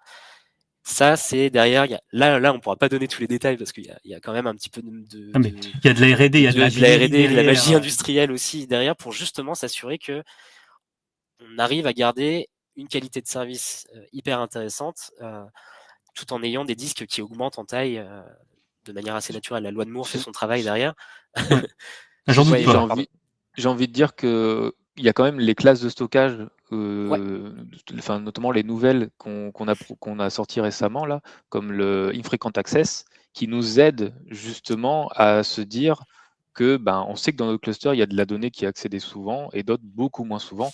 Ça, c'est derrière. Là, on ne pourra pas donner tous les détails parce qu'il y a quand même un petit peu il y a de la R&D, il y a de la R&D, de la magie industrielle aussi derrière pour justement s'assurer que on arrive à garder une qualité de service hyper intéressante tout en ayant des disques qui augmentent en taille de manière assez naturelle. La loi de Moore fait son travail derrière. J'ai envie de dire que il y a quand même les classes de stockage, notamment les nouvelles qu'on a sorties récemment, là, comme le Infrequent Access, qui nous aident justement à se dire que on sait que dans notre cluster, il y a de la donnée qui est accédée souvent et d'autres beaucoup moins souvent.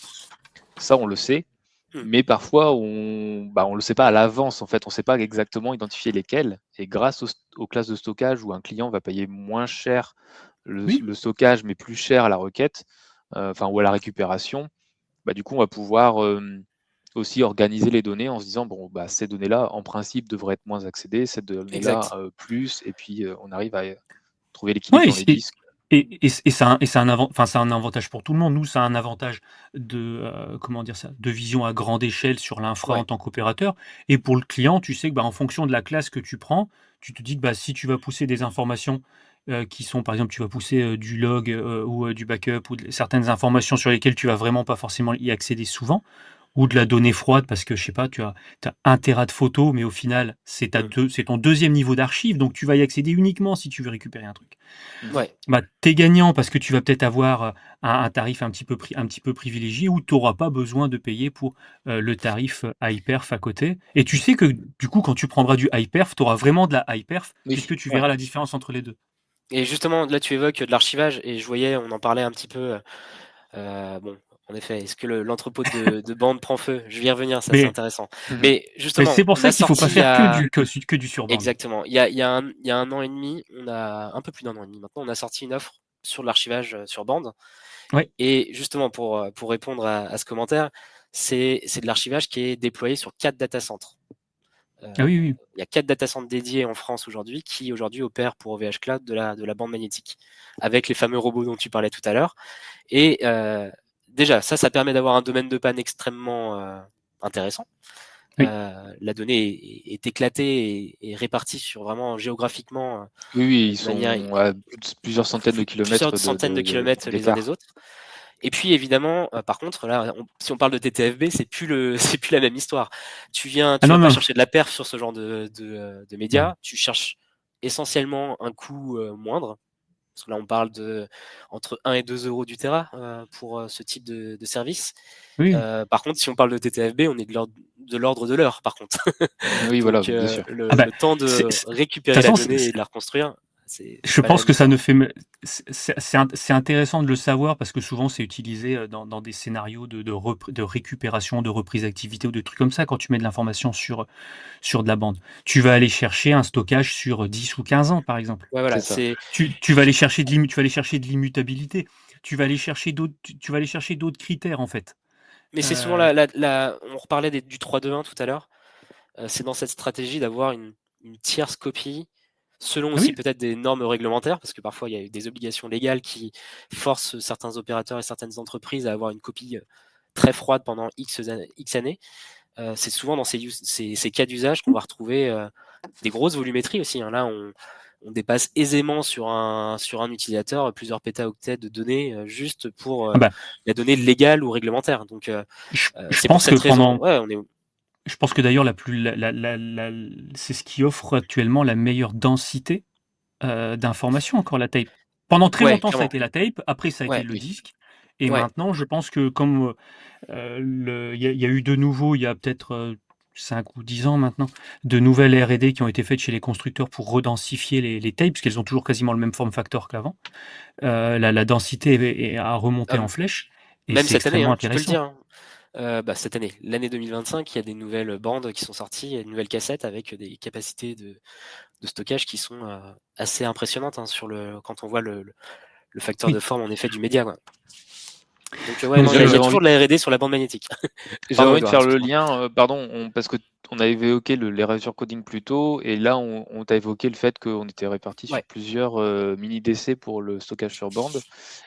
Ça, on le sait. Mais parfois, on le sait pas à l'avance, en fait. On ne sait pas exactement identifier lesquels. Et grâce aux classes de stockage où un client va payer moins cher le stockage, mais plus cher à la requête, ou à la récupération, du coup, on va pouvoir aussi organiser les données en se disant, ces données-là, en principe, devraient être moins accédées, ces données-là, plus, et puis on arrive à trouver l'équilibre dans les disques. Et c'est un avantage pour tout le monde. Nous, ça a un avantage de vision à grande échelle sur l'infra en tant qu'opérateur. Et pour le client, tu sais que en fonction de la classe que tu prends, tu te dis que si tu vas pousser des informations qui sont, par exemple, tu vas pousser du log ou du backup ou certaines informations sur lesquelles tu vas vraiment pas forcément y accéder souvent, ou de la donnée froide parce que, je sais pas, tu as 1 téra de photos, mais au final, c'est ton deuxième niveau d'archive, donc tu vas y accéder uniquement si tu veux récupérer un truc. Tu es gagnant parce que tu vas peut-être avoir un tarif un petit peu privilégié ou tu n'auras pas besoin de payer pour le tarif high-perf à côté. Et tu sais que du coup, quand tu prendras du high-perf, tu auras vraiment de la high-perf puisque tu verras la différence entre les deux. Et justement, là, tu évoques de l'archivage et je voyais, on en parlait un petit peu. En effet, est-ce que l'entrepôt de bande prend feu ? Je vais y revenir, ça c'est intéressant. Mais justement, c'est pour ça qu'il ne faut pas faire que du sur bande. Exactement. Il y a un an et demi, un peu plus d'un an et demi maintenant, on a sorti une offre sur l'archivage sur bande. Et justement, pour répondre à ce commentaire, c'est de l'archivage qui est déployé sur 4 data centres. Il y a 4 data centres dédiés en France aujourd'hui qui aujourd'hui opèrent pour OVH Cloud de la bande magnétique, avec les fameux robots dont tu parlais tout à l'heure. Et déjà, ça permet d'avoir un domaine de panne extrêmement intéressant. La donnée est éclatée et répartie sur vraiment géographiquement. Ils sont à plusieurs centaines de kilomètres. Plusieurs centaines de kilomètres les uns des autres. Et puis évidemment, par contre, là, si on parle de TTFB, c'est plus la même histoire. Tu vas pas chercher de la perf sur ce genre de médias. Tu cherches essentiellement un coût moindre. Parce que là, on parle entre 1 et 2 euros du Tera pour ce type de service. Par contre, si on parle de TTFB, on est de l'ordre de l'heure, par contre. Oui, donc, voilà, bien sûr. Le temps de récupérer la donnée et de la reconstruire, je pense que ça ne fait. C'est intéressant de le savoir parce que souvent c'est utilisé dans des scénarios de récupération, de reprise d'activité ou de trucs comme ça quand tu mets de l'information sur de la bande. Tu vas aller chercher un stockage sur 10 ou 15 ans, par exemple. Voilà, tu vas aller chercher de l'immutabilité. Tu vas aller chercher d'autres critères en fait. Mais c'est souvent on reparlait du 3-2-1 tout à l'heure. C'est dans cette stratégie d'avoir une tierce copie selon Ah aussi oui, peut-être des normes réglementaires, parce que parfois il y a des obligations légales qui forcent certains opérateurs et certaines entreprises à avoir une copie très froide pendant X années. C'est souvent dans ces cas d'usage qu'on va retrouver des grosses volumétries aussi. Là, on dépasse aisément sur un utilisateur plusieurs pétaoctets de données juste pour ah bah, la donnée légale ou réglementaire. Donc, je c'est pour pense que cette raison. Ouais, on est. je pense que d'ailleurs c'est ce qui offre actuellement la meilleure densité d'informations encore la tape. Pendant très Ouais, longtemps, ça a clairement. été la tape, après ça a été Ouais, le disque et ouais. maintenant je pense que comme, il y a eu de nouveau, il y a peut-être, 5 ou 10 ans maintenant, de nouvelles R&D qui ont été faites chez les constructeurs pour redensifier les tapes, parce qu'elles ont toujours quasiment le même form factor qu'avant. La densité a remonté Ah, en flèche et même c'est cette année, extrêmement tu peux le intéressant. dire. Cette année, l'année 2025, il y a des nouvelles bandes qui sont sorties, il y a une nouvelle cassette avec des capacités de stockage qui sont assez impressionnantes quand on voit le facteur de Oui, forme en effet du média. Donc ouais, non, non, il y, a il y J'avais a toujours envie de la R&D sur la bande magnétique. J'avais Pardon, envie de Edouard, faire le excuse-moi. lien, pardon, parce que on a évoqué l'erasure coding plus tôt, et là on t'a évoqué le fait qu'on était répartis sur Ouais. plusieurs mini DC pour le stockage sur bande,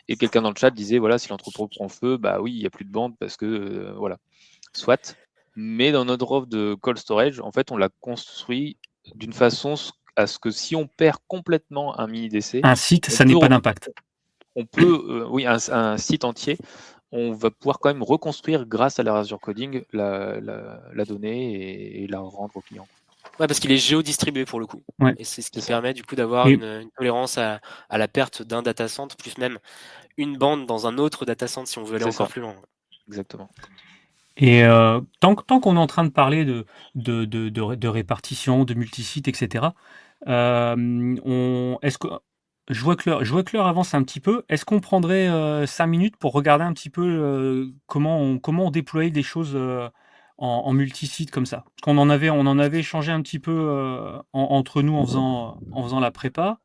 et quelqu'un dans le chat disait voilà, si l'entrepôt prend feu, bah oui, il n'y a plus de bande parce que voilà, soit. Mais dans notre offre de cold storage, en fait, on l'a construit d'une façon à ce que si on perd complètement un mini DC, un site, on ça peut, n'est pas d'impact. on peut oui, un site entier, on va pouvoir quand même reconstruire grâce à l'erasure coding la donnée et la rendre au client. Ouais, parce qu'il est géodistribué pour le coup. Ouais, Et c'est ce C'est qui ça, permet du coup d'avoir et une tolérance à la perte d'un data center, plus même une bande dans un autre data center si on veut aller c'est encore ça, plus loin. exactement. tant qu'on est en train de parler de répartition, de multisites, et cetera, est-ce que je vois que l'heure avance un petit peu. Est-ce qu'on prendrait, 5 minutes pour regarder un petit peu, comment on déployait des choses, en multisite comme ça? Parce on en avait échangé un petit peu, entre nous en faisant la prépa.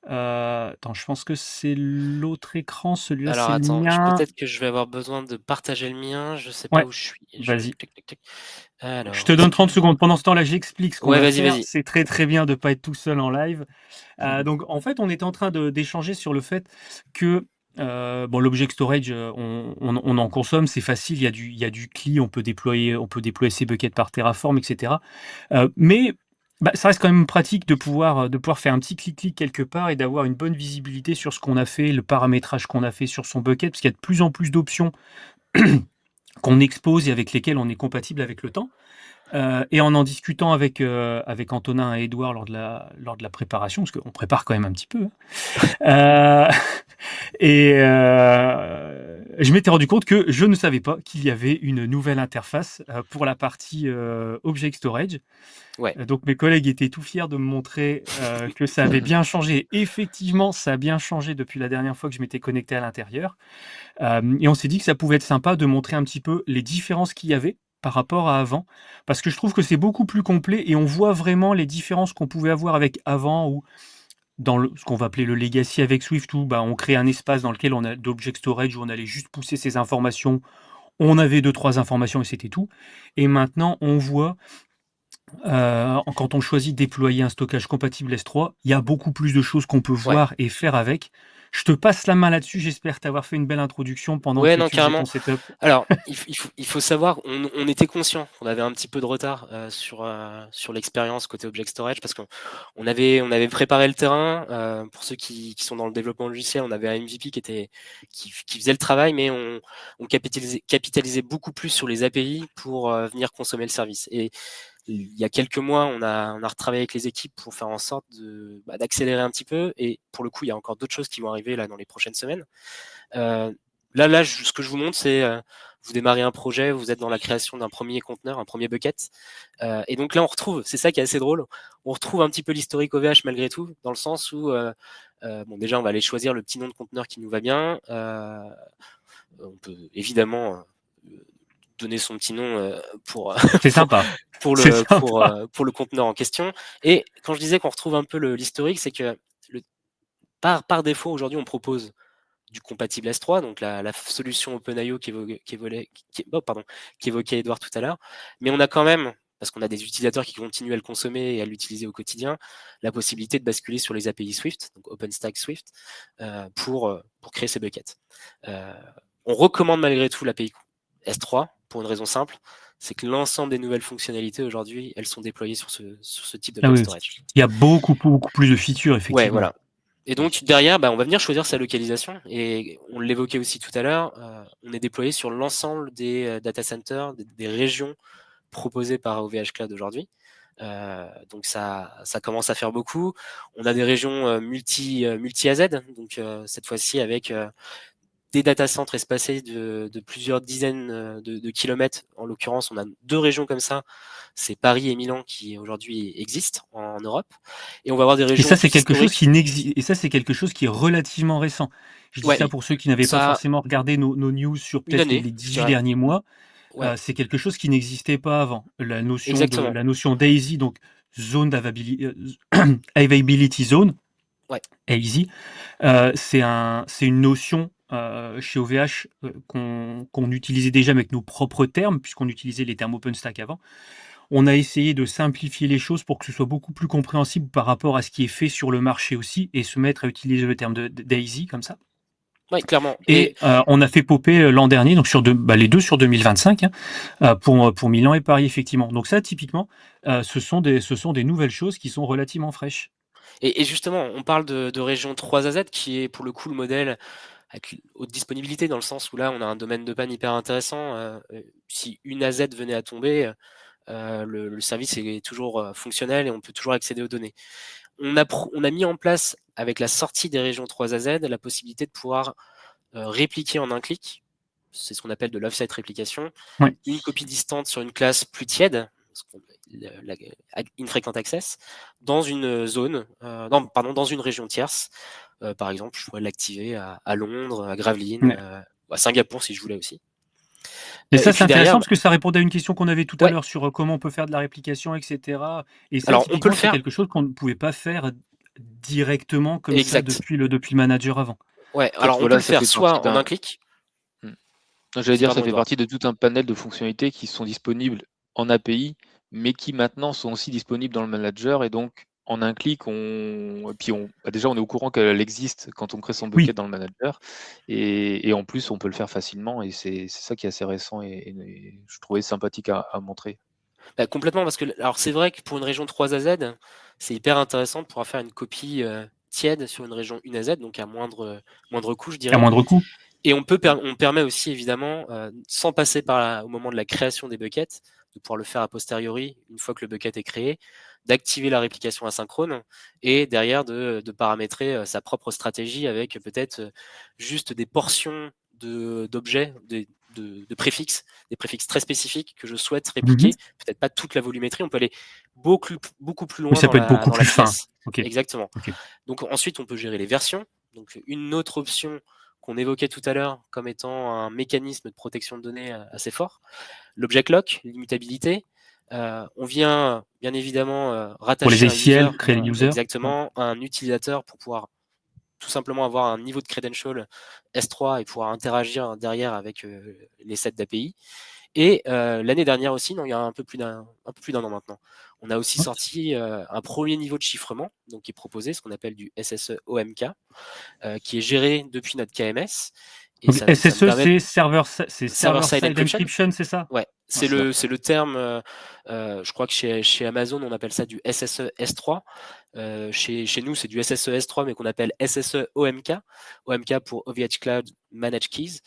Attends, je pense que c'est l'autre écran, celui-là, Alors c'est le attends, mien. peut-être que je vais avoir besoin de partager le mien, je sais pas Ouais, où je suis. vas-y. Tac, tac, tac. Je te Alors, donne est-ce 30 que. secondes. Pendant ce temps-là, j'explique ce qu'on Ouais, va vas-y, faire. vas-y. C'est très très bien de ne pas être tout seul en live. Donc en fait, on était en train d'échanger sur le fait que bon, l'object storage, on en consomme, c'est facile, il y a du CLI, on peut déployer ses buckets par Terraform, etc. Mais bah, ça reste quand même pratique de pouvoir faire un petit clic-clic quelque part et d'avoir une bonne visibilité sur ce qu'on a fait, le paramétrage qu'on a fait sur son bucket, parce qu'il y a de plus en plus d'options qu'on expose et avec lesquelles on est compatible avec le temps. Et en discutant avec Antonin et Édouard lors de la préparation, parce qu'on prépare quand même un petit peu, hein, je m'étais rendu compte que je ne savais pas qu'il y avait une nouvelle interface pour la partie Object Storage. Ouais. Donc mes collègues étaient tout fiers de me montrer que ça avait bien changé. Effectivement, ça a bien changé depuis la dernière fois que je m'étais connecté à l'intérieur. Et on s'est dit que ça pouvait être sympa de montrer un petit peu les différences qu'il y avait par rapport à avant, parce que je trouve que c'est beaucoup plus complet et on voit vraiment les différences qu'on pouvait avoir avec avant ou ce qu'on va appeler le legacy avec Swift où bah, on crée un espace dans lequel on a d'object storage où on allait juste pousser ces informations. On avait deux, trois informations et c'était tout. Et maintenant, on voit, quand on choisit de déployer un stockage compatible S3, il y a beaucoup plus de choses qu'on peut Ouais. voir et faire avec. Je te passe la main là-dessus. J'espère t'avoir fait une belle introduction pendant Ouais, que non, tu faisais carrément. ton setup. Alors, il faut savoir, on était conscient qu'on avait un petit peu de retard sur l'expérience côté Object Storage parce qu'on avait préparé le terrain. Pour ceux qui sont dans le développement logiciel, on avait un MVP qui faisait le travail, mais on capitalisait beaucoup plus sur les API pour venir consommer le service. Et il y a quelques mois, on a retravaillé avec les équipes pour faire en sorte d'accélérer un petit peu. Et pour le coup, il y a encore d'autres choses qui vont arriver là dans les prochaines semaines. Là, ce que je vous montre, c'est vous démarrez un projet, vous êtes dans la création d'un premier conteneur, un premier bucket. Et donc là, on retrouve, c'est ça qui est assez drôle, on retrouve un petit peu l'historique OVH malgré tout, dans le sens où, bon, déjà, on va aller choisir le petit nom de conteneur qui nous va bien. On peut évidemment donner son petit nom pour, C'est pour, sympa. pour, C'est le, pour, sympa. euh, pour le conteneur en question. Et quand je disais qu'on retrouve un peu l'historique, c'est que par défaut, aujourd'hui, on propose du compatible S3, donc la solution OpenIO qu'évoquait Edouard tout à l'heure. Mais on a quand même parce qu'on a des utilisateurs qui continuent à le consommer et à l'utiliser au quotidien, la possibilité de basculer sur les API Swift, donc OpenStack Swift, pour créer ces buckets. On recommande malgré tout l'API S3 pour une raison simple, c'est que l'ensemble des nouvelles fonctionnalités aujourd'hui, elles sont déployées sur ce type de storage. Il y a beaucoup plus de features, effectivement. Ouais, voilà. Et donc derrière, on va venir choisir sa localisation. Et on l'évoquait aussi tout à l'heure, on est déployé sur l'ensemble des data centers, des régions proposées par OVH Cloud aujourd'hui. Donc ça commence à faire beaucoup. On a des régions multi AZ, donc cette fois-ci avec des data centres espacés de plusieurs dizaines de kilomètres. En l'occurrence, on a 2 régions comme ça. C'est Paris et Milan qui aujourd'hui existent en Europe. Et on va avoir des régions. Et ça, c'est quelque chose qui n'existe. Et ça, c'est quelque chose qui est relativement récent. Je dis ça pour ceux qui n'avaient pas forcément regardé nos news sur peut-être les 18 derniers mois. Ouais. C'est quelque chose qui n'existait pas avant. La notion DAISY, donc Zone Availability Zone, AZ, c'est une notion chez OVH qu'on utilisait déjà avec nos propres termes, puisqu'on utilisait les termes OpenStack avant. On a essayé de simplifier les choses pour que ce soit beaucoup plus compréhensible par rapport à ce qui est fait sur le marché aussi, et se mettre à utiliser le terme de DAISY comme ça. Oui, clairement. Et on a fait popper l'an dernier, donc les 2 sur 2025, pour Milan et Paris, effectivement. Donc ça, typiquement, ce sont des nouvelles choses qui sont relativement fraîches. Et justement, on parle de région 3AZ, qui est pour le coup le modèle avec haute disponibilité, dans le sens où là, on a un domaine de panne hyper intéressant. Si une AZ venait à tomber, le service est toujours fonctionnel et on peut toujours accéder aux données. On a mis en place, avec la sortie des régions 3AZ, la possibilité de pouvoir répliquer en un clic. C'est ce qu'on appelle de l'offsite réplication. Ouais. Une copie distante sur une classe plus tiède, infrequent access, dans une zone, dans une région tierce. Par exemple, je pourrais l'activer à Londres, à Gravelines, à Singapour si je voulais aussi. Mais ça, c'est intéressant parce que ça répondait à une question qu'on avait tout à l'heure sur comment on peut faire de la réplication, etc. Et ça, alors, on peut le faire. C'est quelque chose qu'on ne pouvait pas faire directement comme ça depuis le manager avant. Ouais, alors on peut le faire soit en un clic. J'allais dire, ça fait partie de tout un panel de fonctionnalités qui sont disponibles en API, mais qui maintenant sont aussi disponibles dans le manager. Et donc, en un clic, déjà, on est au courant qu'elle existe quand on crée son bucket dans le manager. Et en plus, on peut le faire facilement. Et c'est ça qui est assez récent et je trouvais sympathique à montrer. Complètement, parce que alors c'est vrai que pour une région 3AZ, c'est hyper intéressant de pouvoir faire une copie tiède sur une région 1AZ, donc à moindre coût, je dirais. À moindre coût. Et on permet aussi, évidemment, sans passer au moment de la création des buckets, de pouvoir le faire a posteriori, une fois que le bucket est créé, d'activer la réplication asynchrone et derrière de paramétrer sa propre stratégie avec peut-être juste des portions d'objets, de préfixes, des préfixes très spécifiques que je souhaite répliquer. Peut-être pas toute la volumétrie, on peut aller beaucoup plus loin ça peut être beaucoup plus fin. Exactement. Donc ensuite, on peut gérer les versions. Donc une autre option qu'on évoquait tout à l'heure comme étant un mécanisme de protection de données assez fort. L'object lock, l'immutabilité. On vient bien évidemment rattacher un utilisateur pour pouvoir tout simplement avoir un niveau de credential S3 et pouvoir interagir derrière avec les sets d'API. Et l'année dernière aussi, il y a un peu plus d'un an maintenant, on a aussi sorti un premier niveau de chiffrement, donc qui est proposé, ce qu'on appelle du SSE OMK, qui est géré depuis notre KMS. Et donc, SSE, c'est server-side encryption, c'est ça? Ouais, c'est le terme, je crois que chez Amazon, on appelle ça du SSE S3. Chez nous, c'est du SSE S3, mais qu'on appelle SSE OMK. OMK pour OVH Cloud Managed Keys.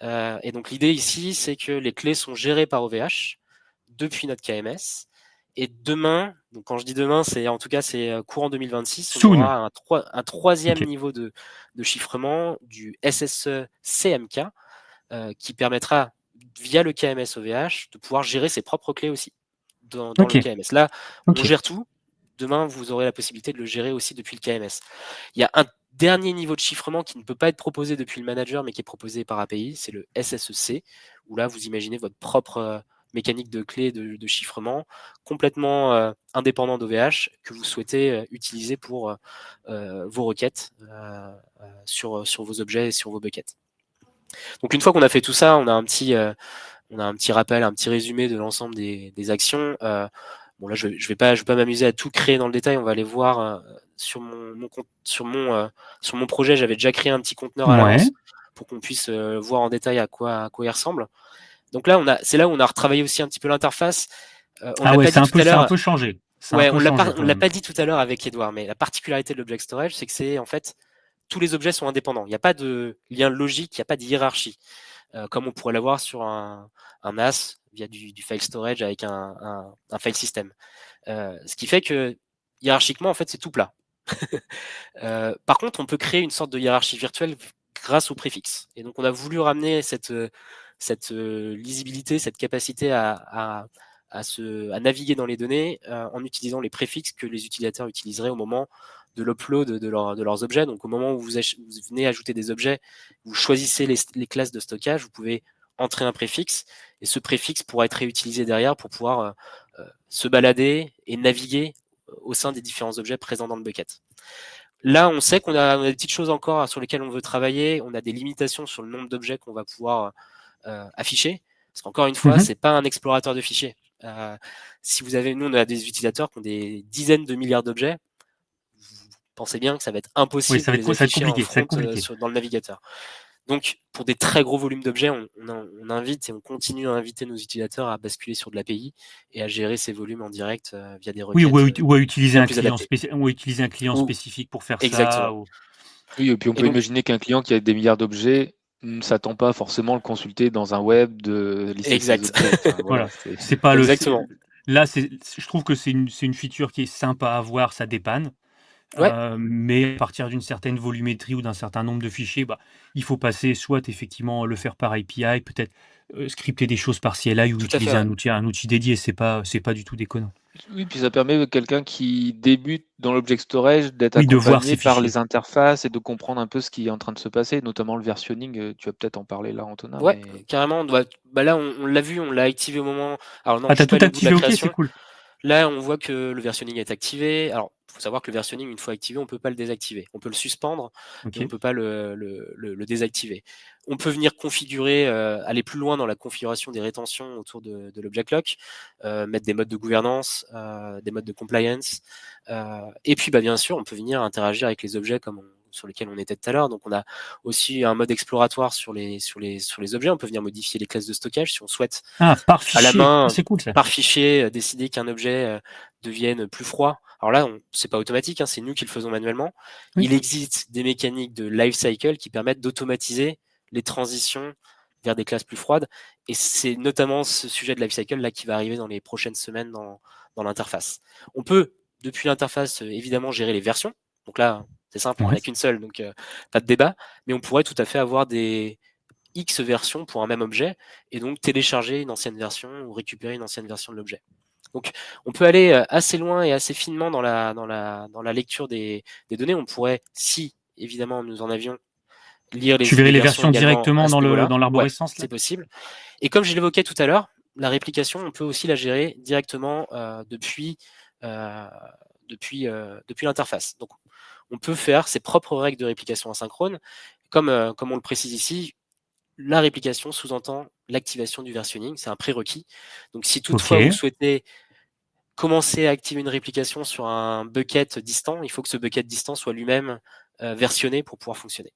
Et donc, l'idée ici, c'est que les clés sont gérées par OVH depuis notre KMS. Et demain, donc quand je dis demain, c'est courant 2026, on aura un troisième niveau de chiffrement du SSE CMK qui permettra, via le KMS OVH, de pouvoir gérer ses propres clés aussi dans le KMS. Là, on gère tout. Demain, vous aurez la possibilité de le gérer aussi depuis le KMS. Il y a un dernier niveau de chiffrement qui ne peut pas être proposé depuis le manager, mais qui est proposé par API, c'est le SSEC, où là, vous imaginez votre propre mécanique de clé de chiffrement complètement indépendant d'OVH que vous souhaitez utiliser pour vos requêtes sur vos objets et sur vos buckets. Donc une fois qu'on a fait tout ça, on a un petit on a un petit rappel, un petit résumé de l'ensemble des actions. Bon là, je vais pas m'amuser à tout créer dans le détail. On va aller voir sur mon projet. J'avais déjà créé un petit conteneur à Ouais. l'avance pour qu'on puisse voir en détail à quoi il ressemble. Donc là, c'est là où on a retravaillé aussi un petit peu l'interface. On l'a pas dit tout à c'est un l'heure. peu changé. Ouais, on l'a pas dit tout à l'heure avec Edouard, mais la particularité de l'object storage, c'est que c'est en fait tous les objets sont indépendants. Il n'y a pas de lien logique, il n'y a pas de hiérarchie, comme on pourrait l'avoir sur un NAS via du file storage avec un file system. Ce qui fait que hiérarchiquement, en fait, c'est tout plat. Par contre, on peut créer une sorte de hiérarchie virtuelle grâce aux préfixes. Et donc, on a voulu ramener cette lisibilité, cette capacité à naviguer dans les données en utilisant les préfixes que les utilisateurs utiliseraient au moment de l'upload de leurs objets. Donc, au moment où vous venez ajouter des objets, vous choisissez les classes de stockage, vous pouvez entrer un préfixe et ce préfixe pourra être réutilisé derrière pour pouvoir se balader et naviguer au sein des différents objets présents dans le bucket. Là, on sait qu'on a des petites choses encore sur lesquelles on veut travailler. On a des limitations sur le nombre d'objets qu'on va pouvoir afficher. Parce qu'encore une fois, c'est pas un explorateur de fichiers. Si vous avez, nous, on a des utilisateurs qui ont des dizaines de milliards d'objets. Vous pensez bien que ça va être impossible de les afficher en front dans le navigateur. Donc, pour des très gros volumes d'objets, on invite et on continue à inviter nos utilisateurs à basculer sur de l'API et à gérer ces volumes en direct via des requêtes. Oui, ou à utiliser un client spécifique pour faire exactement. ça. Oui, et puis on peut imaginer qu'un client qui a des milliards d'objets ne s'attend pas forcément à le consulter dans un web de lister ses objets. Enfin, voilà, c'est pas exactement. Là, je trouve que c'est une feature qui est sympa à voir, ça dépanne. Ouais. Mais à partir d'une certaine volumétrie ou d'un certain nombre de fichiers, il faut passer soit effectivement le faire par API, peut-être scripter des choses par CLI ou utiliser un outil dédié. C'est pas du tout déconnant. Oui, puis ça permet à quelqu'un qui débute dans l'object storage d'être accompagné par les interfaces et de comprendre un peu ce qui est en train de se passer, notamment le versionning. Tu vas peut-être en parler là, Antonin. Ouais, carrément. Là, on l'a vu, on l'a activé au moment. Alors non, t'as tout activé, ok, c'est cool. Là, on voit que le versionning est activé. Alors, il faut savoir que le versionning, une fois activé, on ne peut pas le désactiver. On peut le suspendre, mais on ne peut pas le désactiver. On peut venir configurer, aller plus loin dans la configuration des rétentions autour de l'object lock, mettre des modes de gouvernance, des modes de compliance. Et puis, bien sûr, on peut venir interagir avec les objets sur lesquels on était tout à l'heure. Donc, on a aussi un mode exploratoire sur les objets. On peut venir modifier les classes de stockage si on souhaite par fichier. À la main, c'est cool, ça. par fichier, décider qu'un objet devienne plus froid. Alors là, c'est pas automatique, c'est nous qui le faisons manuellement. Oui. Il existe des mécaniques de lifecycle qui permettent d'automatiser les transitions vers des classes plus froides. Et c'est notamment ce sujet de lifecycle là qui va arriver dans les prochaines semaines dans l'interface. On peut, depuis l'interface, évidemment, gérer les versions. Donc là, c'est simple, on n'a qu'une seule, donc pas de débat. Mais on pourrait tout à fait avoir des X versions pour un même objet et donc télécharger une ancienne version ou récupérer une ancienne version de l'objet. Donc on peut aller assez loin et assez finement dans la lecture des données. On pourrait, si évidemment nous en avions, lire les versions directement dans l'arborescence. C'est possible. Et comme je l'évoquais tout à l'heure, la réplication, on peut aussi la gérer directement depuis l'interface. Donc on peut faire ses propres règles de réplication asynchrone, comme on le précise ici. La réplication sous-entend l'activation du versionning, c'est un prérequis. Donc si toutefois vous souhaitez commencer à activer une réplication sur un bucket distant, il faut que ce bucket distant soit lui-même versionné pour pouvoir fonctionner.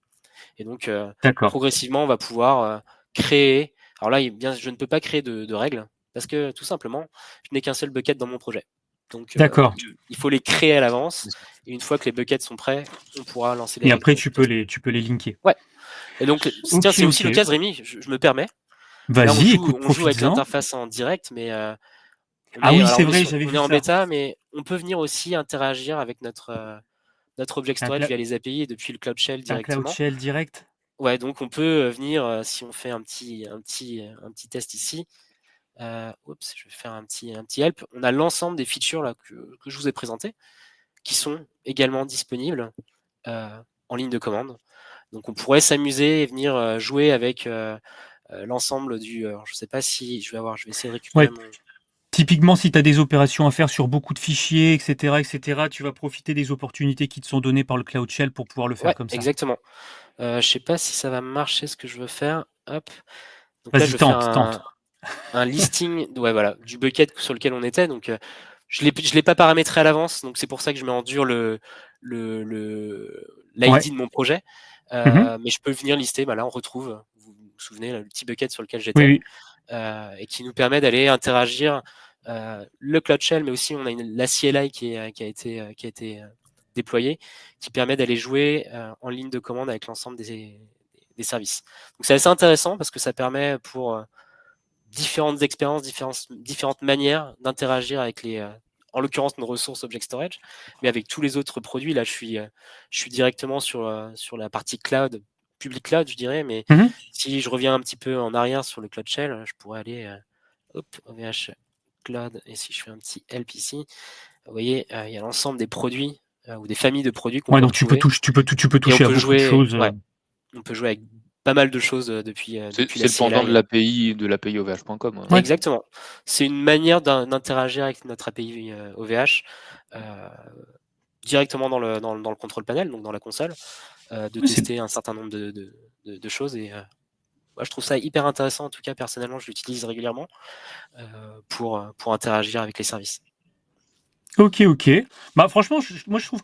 Et donc progressivement, on va pouvoir créer. Alors là, je ne peux pas créer de règles parce que tout simplement, je n'ai qu'un seul bucket dans mon projet. Donc il faut les créer à l'avance. Et une fois que les buckets sont prêts, on pourra lancer les. Et après, tu peux les linker. Ouais. Et donc, tiens, c'est aussi l'occasion, Rémi, je me permets. Vas-y, écoute, on joue avec l'interface en direct, mais c'est vrai, j'avais vu ça. On est en bêta, mais on peut venir aussi interagir avec notre object storage via les API et depuis le Cloud Shell directement. Cloud Shell direct. Ouais, donc on peut venir, si on fait un petit test ici. Je vais faire un petit help. On a l'ensemble des features là que je vous ai présentées, qui sont également disponibles en ligne de commande. Donc on pourrait s'amuser et venir jouer avec l'ensemble du. Je ne sais pas si je vais essayer de récupérer mon. Typiquement, si tu as des opérations à faire sur beaucoup de fichiers, etc., tu vas profiter des opportunités qui te sont données par le Cloud Shell pour pouvoir le faire comme ça. Exactement. Je ne sais pas si ça va marcher ce que je veux faire. Hop. Donc là, je vais tente. un listing du bucket sur lequel on était. Donc, je l'ai pas paramétré à l'avance, donc c'est pour ça que je mets en dur l'ID de mon projet. Mais je peux venir lister. Là, on retrouve, vous vous souvenez, le petit bucket sur lequel Oui, j'étais, oui. et qui nous permet d'aller interagir le Cloud Shell, mais aussi on a la CLI qui a été déployée, qui permet d'aller jouer en ligne de commande avec l'ensemble des services. Donc c'est assez intéressant parce que ça permet pour différentes expériences, différentes manières d'interagir avec en l'occurrence nos ressources Object Storage, mais avec tous les autres produits. Là, je suis directement sur la partie cloud, public cloud, je dirais, mais Mhm. si je reviens un petit peu en arrière sur le Cloud Shell, je pourrais aller OVH Cloud, et si je fais un petit help ici, vous voyez, il y a l'ensemble des produits ou des familles de produits qu'on Ouais, peut donc tu peux retrouver. Et on toucher à peut beaucoup de jouer, choses. on peut jouer avec pas mal de choses depuis la C'est le pendant de CLI. l'API OVH.com. Ouais. Exactement. C'est une manière d'interagir avec notre API OVH directement dans le control panel, donc dans la console, de Oui, tester un certain nombre de choses. Et moi, je trouve ça hyper intéressant. En tout cas, personnellement, je l'utilise régulièrement pour interagir avec les services. Ok. Bah franchement, moi je trouve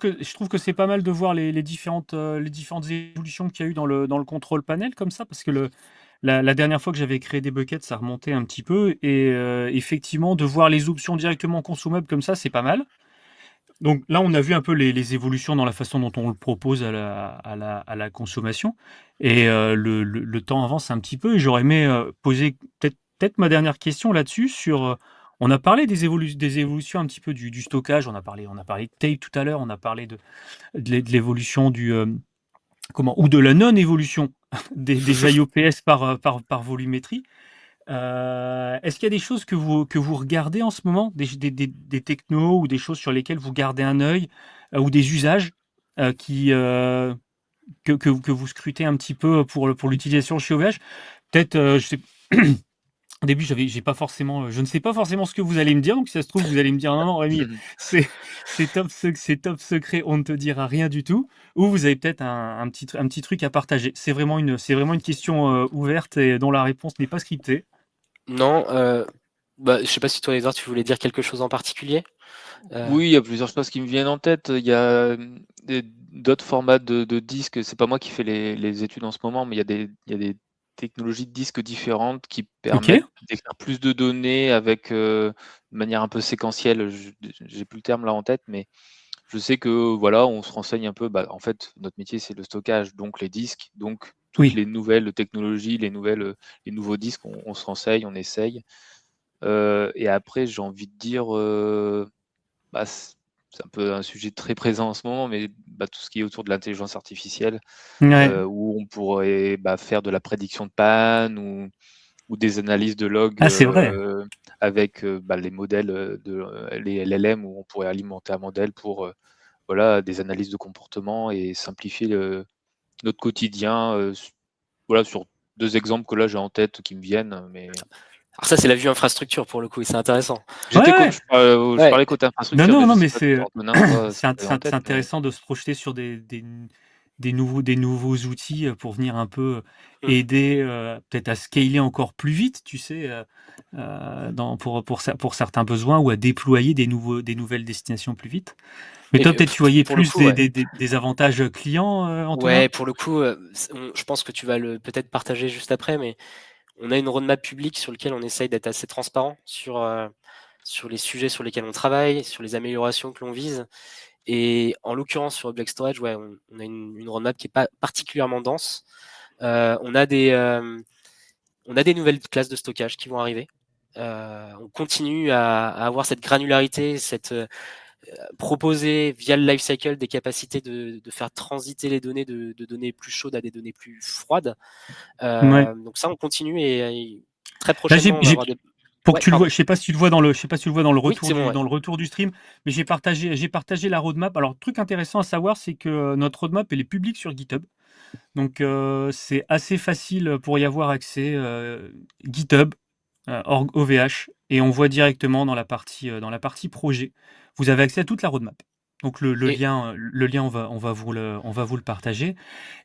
que c'est pas mal de voir les différentes évolutions qu'il y a eu dans le control panel comme ça, parce que la dernière fois que j'avais créé des buckets, ça remontait un petit peu, et effectivement de voir les options directement consommables comme ça, c'est pas mal. Donc là, on a vu un peu les évolutions dans la façon dont on le propose à la consommation, et le temps avance un petit peu, et j'aurais aimé poser peut-être ma dernière question là-dessus sur. On a parlé des évolutions un petit peu du stockage, on a parlé de tape tout à l'heure, on a parlé de l'évolution ou de la non-évolution des IOPS par volumétrie. Est-ce qu'il y a des choses que vous regardez en ce moment, des technos ou des choses sur lesquelles vous gardez un œil, ou des usages que vous scrutez un petit peu pour l'utilisation chez OVH? Peut-être, je sais, au début, j'ai pas forcément, je ne sais pas forcément ce que vous allez me dire, donc si ça se trouve, vous allez me dire non, non, Rémi, c'est c'est top secret, on ne te dira rien du tout, ou vous avez peut-être un petit truc à partager. C'est vraiment une question ouverte et dont la réponse n'est pas scriptée. Non, je sais pas si toi, Edouard, tu voulais dire quelque chose en particulier. Oui, il y a plusieurs choses qui me viennent en tête. Il y a d'autres formats de disques. C'est pas moi qui fais les études en ce moment, mais il y a des technologies de disques différentes qui permettent Ok. d'écrire plus de données avec de manière un peu séquentielle. J'ai plus le terme là en tête, mais je sais que voilà, on se renseigne un peu. En fait, notre métier c'est le stockage, donc les disques, donc toutes Oui. les nouvelles technologies, les nouveaux disques, on se renseigne, on essaye. Et après, j'ai envie de dire. C'est un peu un sujet très présent en ce moment, mais tout ce qui est autour de l'intelligence artificielle, Ouais. où on pourrait faire de la prédiction de panne ou des analyses de logs Ah, c'est vrai. avec les modèles les LLM, où on pourrait alimenter un modèle pour voilà, des analyses de comportement et simplifier notre quotidien. Voilà, sur deux exemples que là j'ai en tête qui me viennent, mais Alors ça, c'est la vue infrastructure pour le coup, et c'est intéressant. Ouais, ouais. Je Ouais. parlais côté Non, infrastructure, mais non, je non, sais mais pas toi, Antonin, toi, si tu en c'est tête, mais intéressant de se projeter sur des nouveaux outils pour venir un peu Mm. aider, peut-être à scaler encore plus vite, tu sais, pour certains besoins, ou à déployer des nouvelles destinations plus vite. Mais Et toi, peut-être tu voyais pour le plus coup, ouais. des avantages clients, Antonin? Ouais, pour le coup, je pense que tu vas le peut-être partager juste après, mais on a une roadmap publique sur lequel on essaye d'être assez transparent sur les sujets sur lesquels on travaille, sur les améliorations que l'on vise. Et en l'occurrence, sur Object Storage, ouais, on a une roadmap qui est pas particulièrement dense. On a des nouvelles classes de stockage qui vont arriver. On continue à avoir cette granularité, proposer via le lifecycle des capacités de faire transiter les données de données plus chaudes à des données plus froides. Ouais. Donc ça, on continue, et très Là, prochainement, on va avoir des... pour que Ouais, tu le vois, pardon. je sais pas si tu le vois je sais pas si tu le vois Oui, c'est bon, ouais. dans le retour du stream, mais j'ai partagé la roadmap. Alors, truc intéressant à savoir, c'est que notre roadmap, elle est publique sur GitHub. Donc, c'est assez facile pour y avoir accès. GitHub, org OVH, et on voit directement dans la partie projet. Vous avez accès à toute la roadmap. Donc le Et lien, on va vous le partager.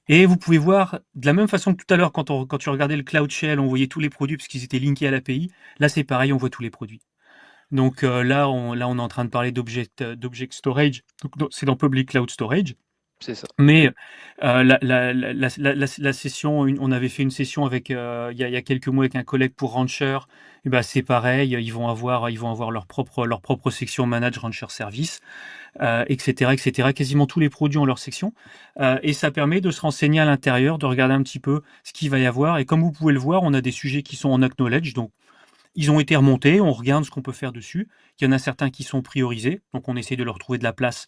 Et vous pouvez voir, de la même façon que tout à l'heure, quand tu regardais le Cloud Shell, on voyait tous les produits parce qu'ils étaient linkés à l'API. Là, c'est pareil, on voit tous les produits. Donc là, on est en train de parler d'Object Storage. Donc, c'est dans Public Cloud Storage. C'est ça. Mais la session, on avait fait une session avec il y a quelques mois avec un collègue pour Rancher. Et ben c'est pareil, ils vont avoir leur propre section Manage Rancher Service, etc., etc. Quasiment tous les produits ont leur section, et ça permet de se renseigner à l'intérieur, de regarder un petit peu ce qu'il va y avoir. Et comme vous pouvez le voir, on a des sujets qui sont en acknowledge, donc ils ont été remontés, on regarde ce qu'on peut faire dessus. Il y en a certains qui sont priorisés, donc on essaie de leur trouver de la place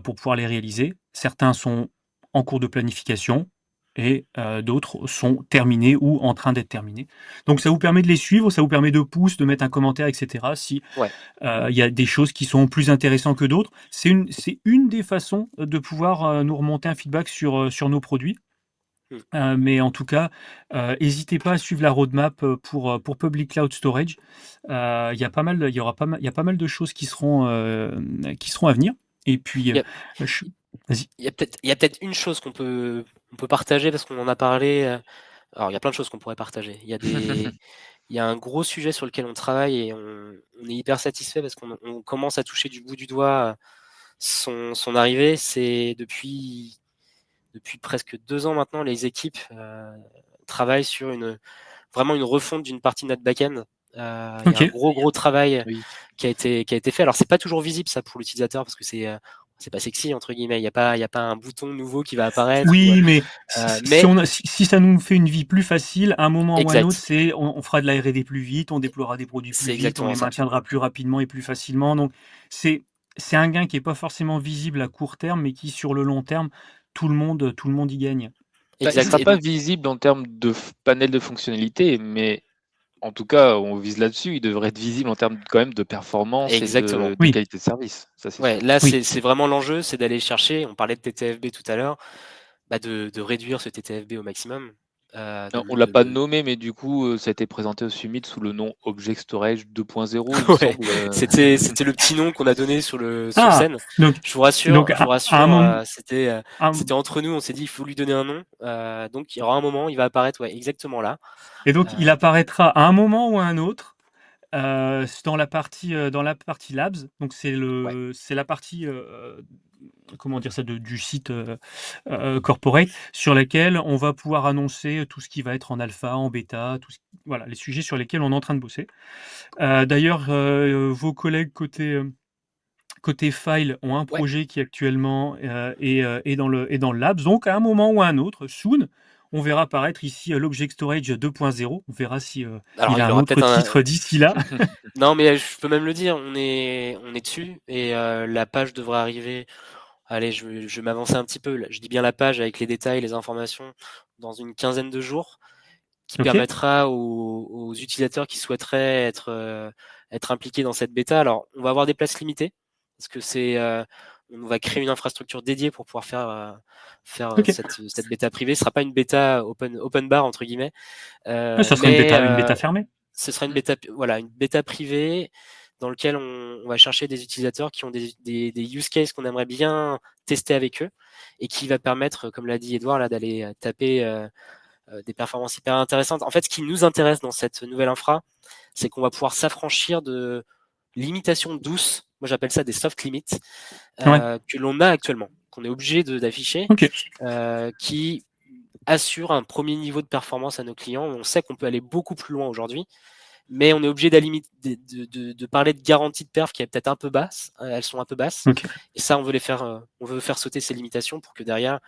pour pouvoir les réaliser. Certains sont en cours de planification et d'autres sont terminés ou en train d'être terminés. Donc ça vous permet de les suivre, ça vous permet de pousser, de mettre un commentaire, etc. Si Ouais. il y a des choses qui sont plus intéressantes que d'autres. C'est une des façons de pouvoir nous remonter un feedback sur nos produits. Mais en tout cas, n'hésitez pas à suivre la roadmap pour Public Cloud Storage. Il y a pas mal, il y a pas mal de choses qui seront à venir. Et puis, il y a, vas-y. il y a peut-être une chose on peut partager parce qu'on en a parlé. Alors, il y a plein de choses qu'on pourrait partager. Il y a un gros sujet sur lequel on travaille et on est hyper satisfait parce qu'on commence à toucher du bout du doigt son arrivée. C'est depuis presque 2 ans maintenant, les équipes travaillent sur vraiment une refonte d'une partie de notre back-end. Il y a un Ok. gros travail Oui. qui a été fait. Alors c'est pas toujours visible ça pour l'utilisateur parce que c'est pas sexy entre guillemets. Il y a pas un bouton nouveau qui va apparaître. Oui, mais Mais si ça nous fait une vie plus facile, à un moment ou à un autre, exact, on fera de la R&D plus vite, on déploiera des produits plus c'est vite, on exactement les ça. maintiendra plus rapidement et plus facilement. Donc c'est un gain qui est pas forcément visible à court terme, mais qui sur le long terme, tout le monde y gagne. Bah, il Exact. sera Et pas visible en termes de panel de fonctionnalités, mais en tout cas, on vise là-dessus. Il devrait être visible en termes quand même de performance et exactement. de Oui, qualité de service. Ça, c'est Ouais, sûr. là oui. c'est vraiment l'enjeu, c'est d'aller chercher. On parlait de TTFB tout à l'heure, de réduire ce TTFB au maximum. Non, on l'a pas nommé, mais du coup, ça a été présenté au Summit sous le nom Object Storage 2.0, il me Ouais, semble. c'était le petit nom qu'on a donné sur Ah, scène. donc Je vous à un rassure, moment, c'était entre nous, on s'est dit il faut lui donner un nom. Donc il y aura un moment, il va apparaître, ouais, exactement là. et donc il Euh, apparaîtra à un moment ou à un autre dans la partie labs. Donc ouais, c'est la partie comment dire ça du site corporate sur laquelle on va pouvoir annoncer tout ce qui va être en alpha, en bêta, voilà les sujets sur lesquels on est en train de bosser. D'ailleurs, vos collègues côté file ont un ouais. projet qui actuellement est dans le labs. Donc à un moment ou à un autre, soon, on verra apparaître ici l'Object Storage 2.0. On verra si Alors il a il un aura autre peut-être un. titre d'ici là. Non, mais je peux même le dire, on est dessus et la page devrait arriver. Allez, je vais m'avancer un petit peu. Là. Je dis bien la page avec les détails, les informations dans une quinzaine de jours, qui Ok, permettra aux utilisateurs qui souhaiteraient être impliqués dans cette bêta. Alors, on va avoir des places limitées parce que on va créer une infrastructure dédiée pour pouvoir faire ok. cette bêta privée. Ce sera pas une bêta open bar entre guillemets, Ça sera mais une bêta fermée. ce sera une bêta privée dans lequel on va chercher des utilisateurs qui ont des use cases qu'on aimerait bien tester avec eux et qui va permettre, comme l'a dit Edouard, là, d'aller taper des performances hyper intéressantes. En fait, ce qui nous intéresse dans cette nouvelle infra, c'est qu'on va pouvoir s'affranchir de limitations douces, moi j'appelle ça des soft limits, Ouais. que l'on a actuellement, qu'on est obligé d'afficher, Ok. qui assure un premier niveau de performance à nos clients. On sait qu'on peut aller beaucoup plus loin aujourd'hui, mais on est obligé de parler de garantie de perf qui est peut-être un peu basse. Elles sont un peu basses. Ok. Et ça, on veut faire sauter ces limitations pour que derrière,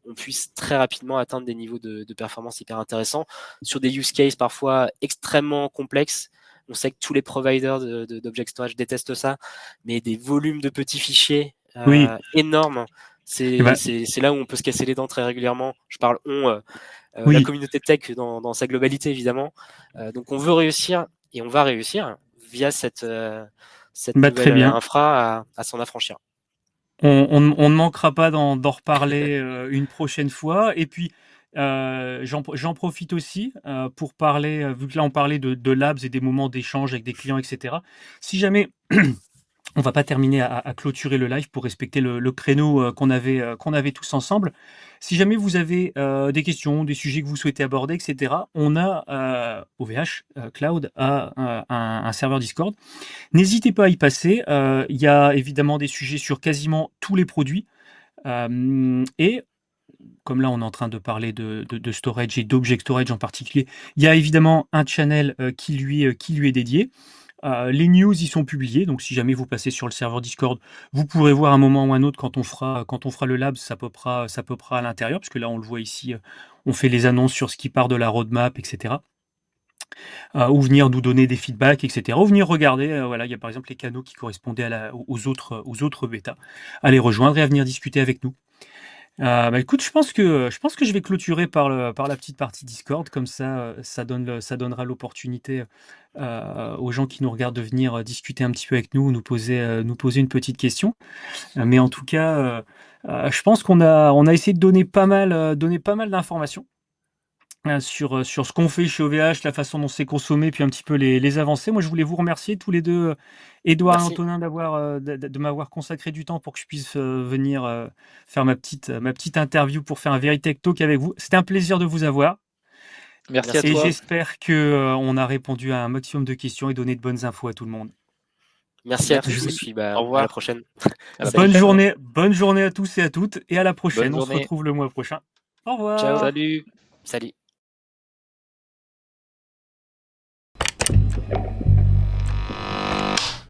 on puisse très rapidement atteindre des niveaux de performance hyper intéressants sur des use cases parfois extrêmement complexes. On sait que tous les providers d'Object Storage détestent ça, mais des volumes de petits fichiers Oui. énormes, Eh ben, c'est là où on peut se casser les dents très régulièrement. Je parle la oui. communauté tech dans sa globalité évidemment. Donc on veut réussir et on va réussir via cette Bah, très nouvelle bien. infra à s'en affranchir. On ne manquera pas d'en reparler une prochaine fois. Et puis, j'en profite aussi pour parler, vu que là on parlait de labs et des moments d'échange avec des clients, etc. Si jamais on va pas terminer à clôturer le live pour respecter le créneau qu'on avait tous ensemble. Si jamais vous avez des questions, des sujets que vous souhaitez aborder, etc., on a OVH Cloud a un serveur Discord. N'hésitez pas à y passer. Il y a évidemment des sujets sur quasiment tous les produits. Et comme là, on est en train de parler de storage et d'object storage en particulier, il y a évidemment un channel qui lui est dédié. Les news y sont publiées, donc si jamais vous passez sur le serveur Discord, vous pourrez voir un moment ou un autre quand on fera le lab, ça popera à l'intérieur, parce que là on le voit ici, on fait les annonces sur ce qui part de la roadmap, etc. Ou venir nous donner des feedbacks, etc. Ou venir regarder, voilà, il y a par exemple les canaux qui correspondaient aux autres bêtas, à les rejoindre et à venir discuter avec nous. Bah écoute, je pense que je vais clôturer par la petite partie Discord, comme ça, ça donnera l'opportunité aux gens qui nous regardent de venir discuter un petit peu avec nous, nous poser une petite question. Mais en tout cas, je pense qu'on a essayé de donner pas mal d'informations sur ce qu'on fait chez OVH, la façon dont c'est consommé, puis un petit peu les avancées. Moi, je voulais vous remercier tous les deux, Édouard et Merci. Antonin, de m'avoir consacré du temps pour que je puisse venir faire ma petite interview pour faire un Veritech Talk avec vous. C'était un plaisir de vous avoir. Merci à Et toi. j'espère que on a répondu à un maximum de questions et donné de bonnes infos à tout le monde. Merci à Merci. tous et puis Au à revoir. la prochaine. À la Salut. prochaine. Bonne journée à tous et à toutes, et à la prochaine. Bonne On se journée. retrouve le mois prochain. Au revoir. Ciao. Salut. Salut.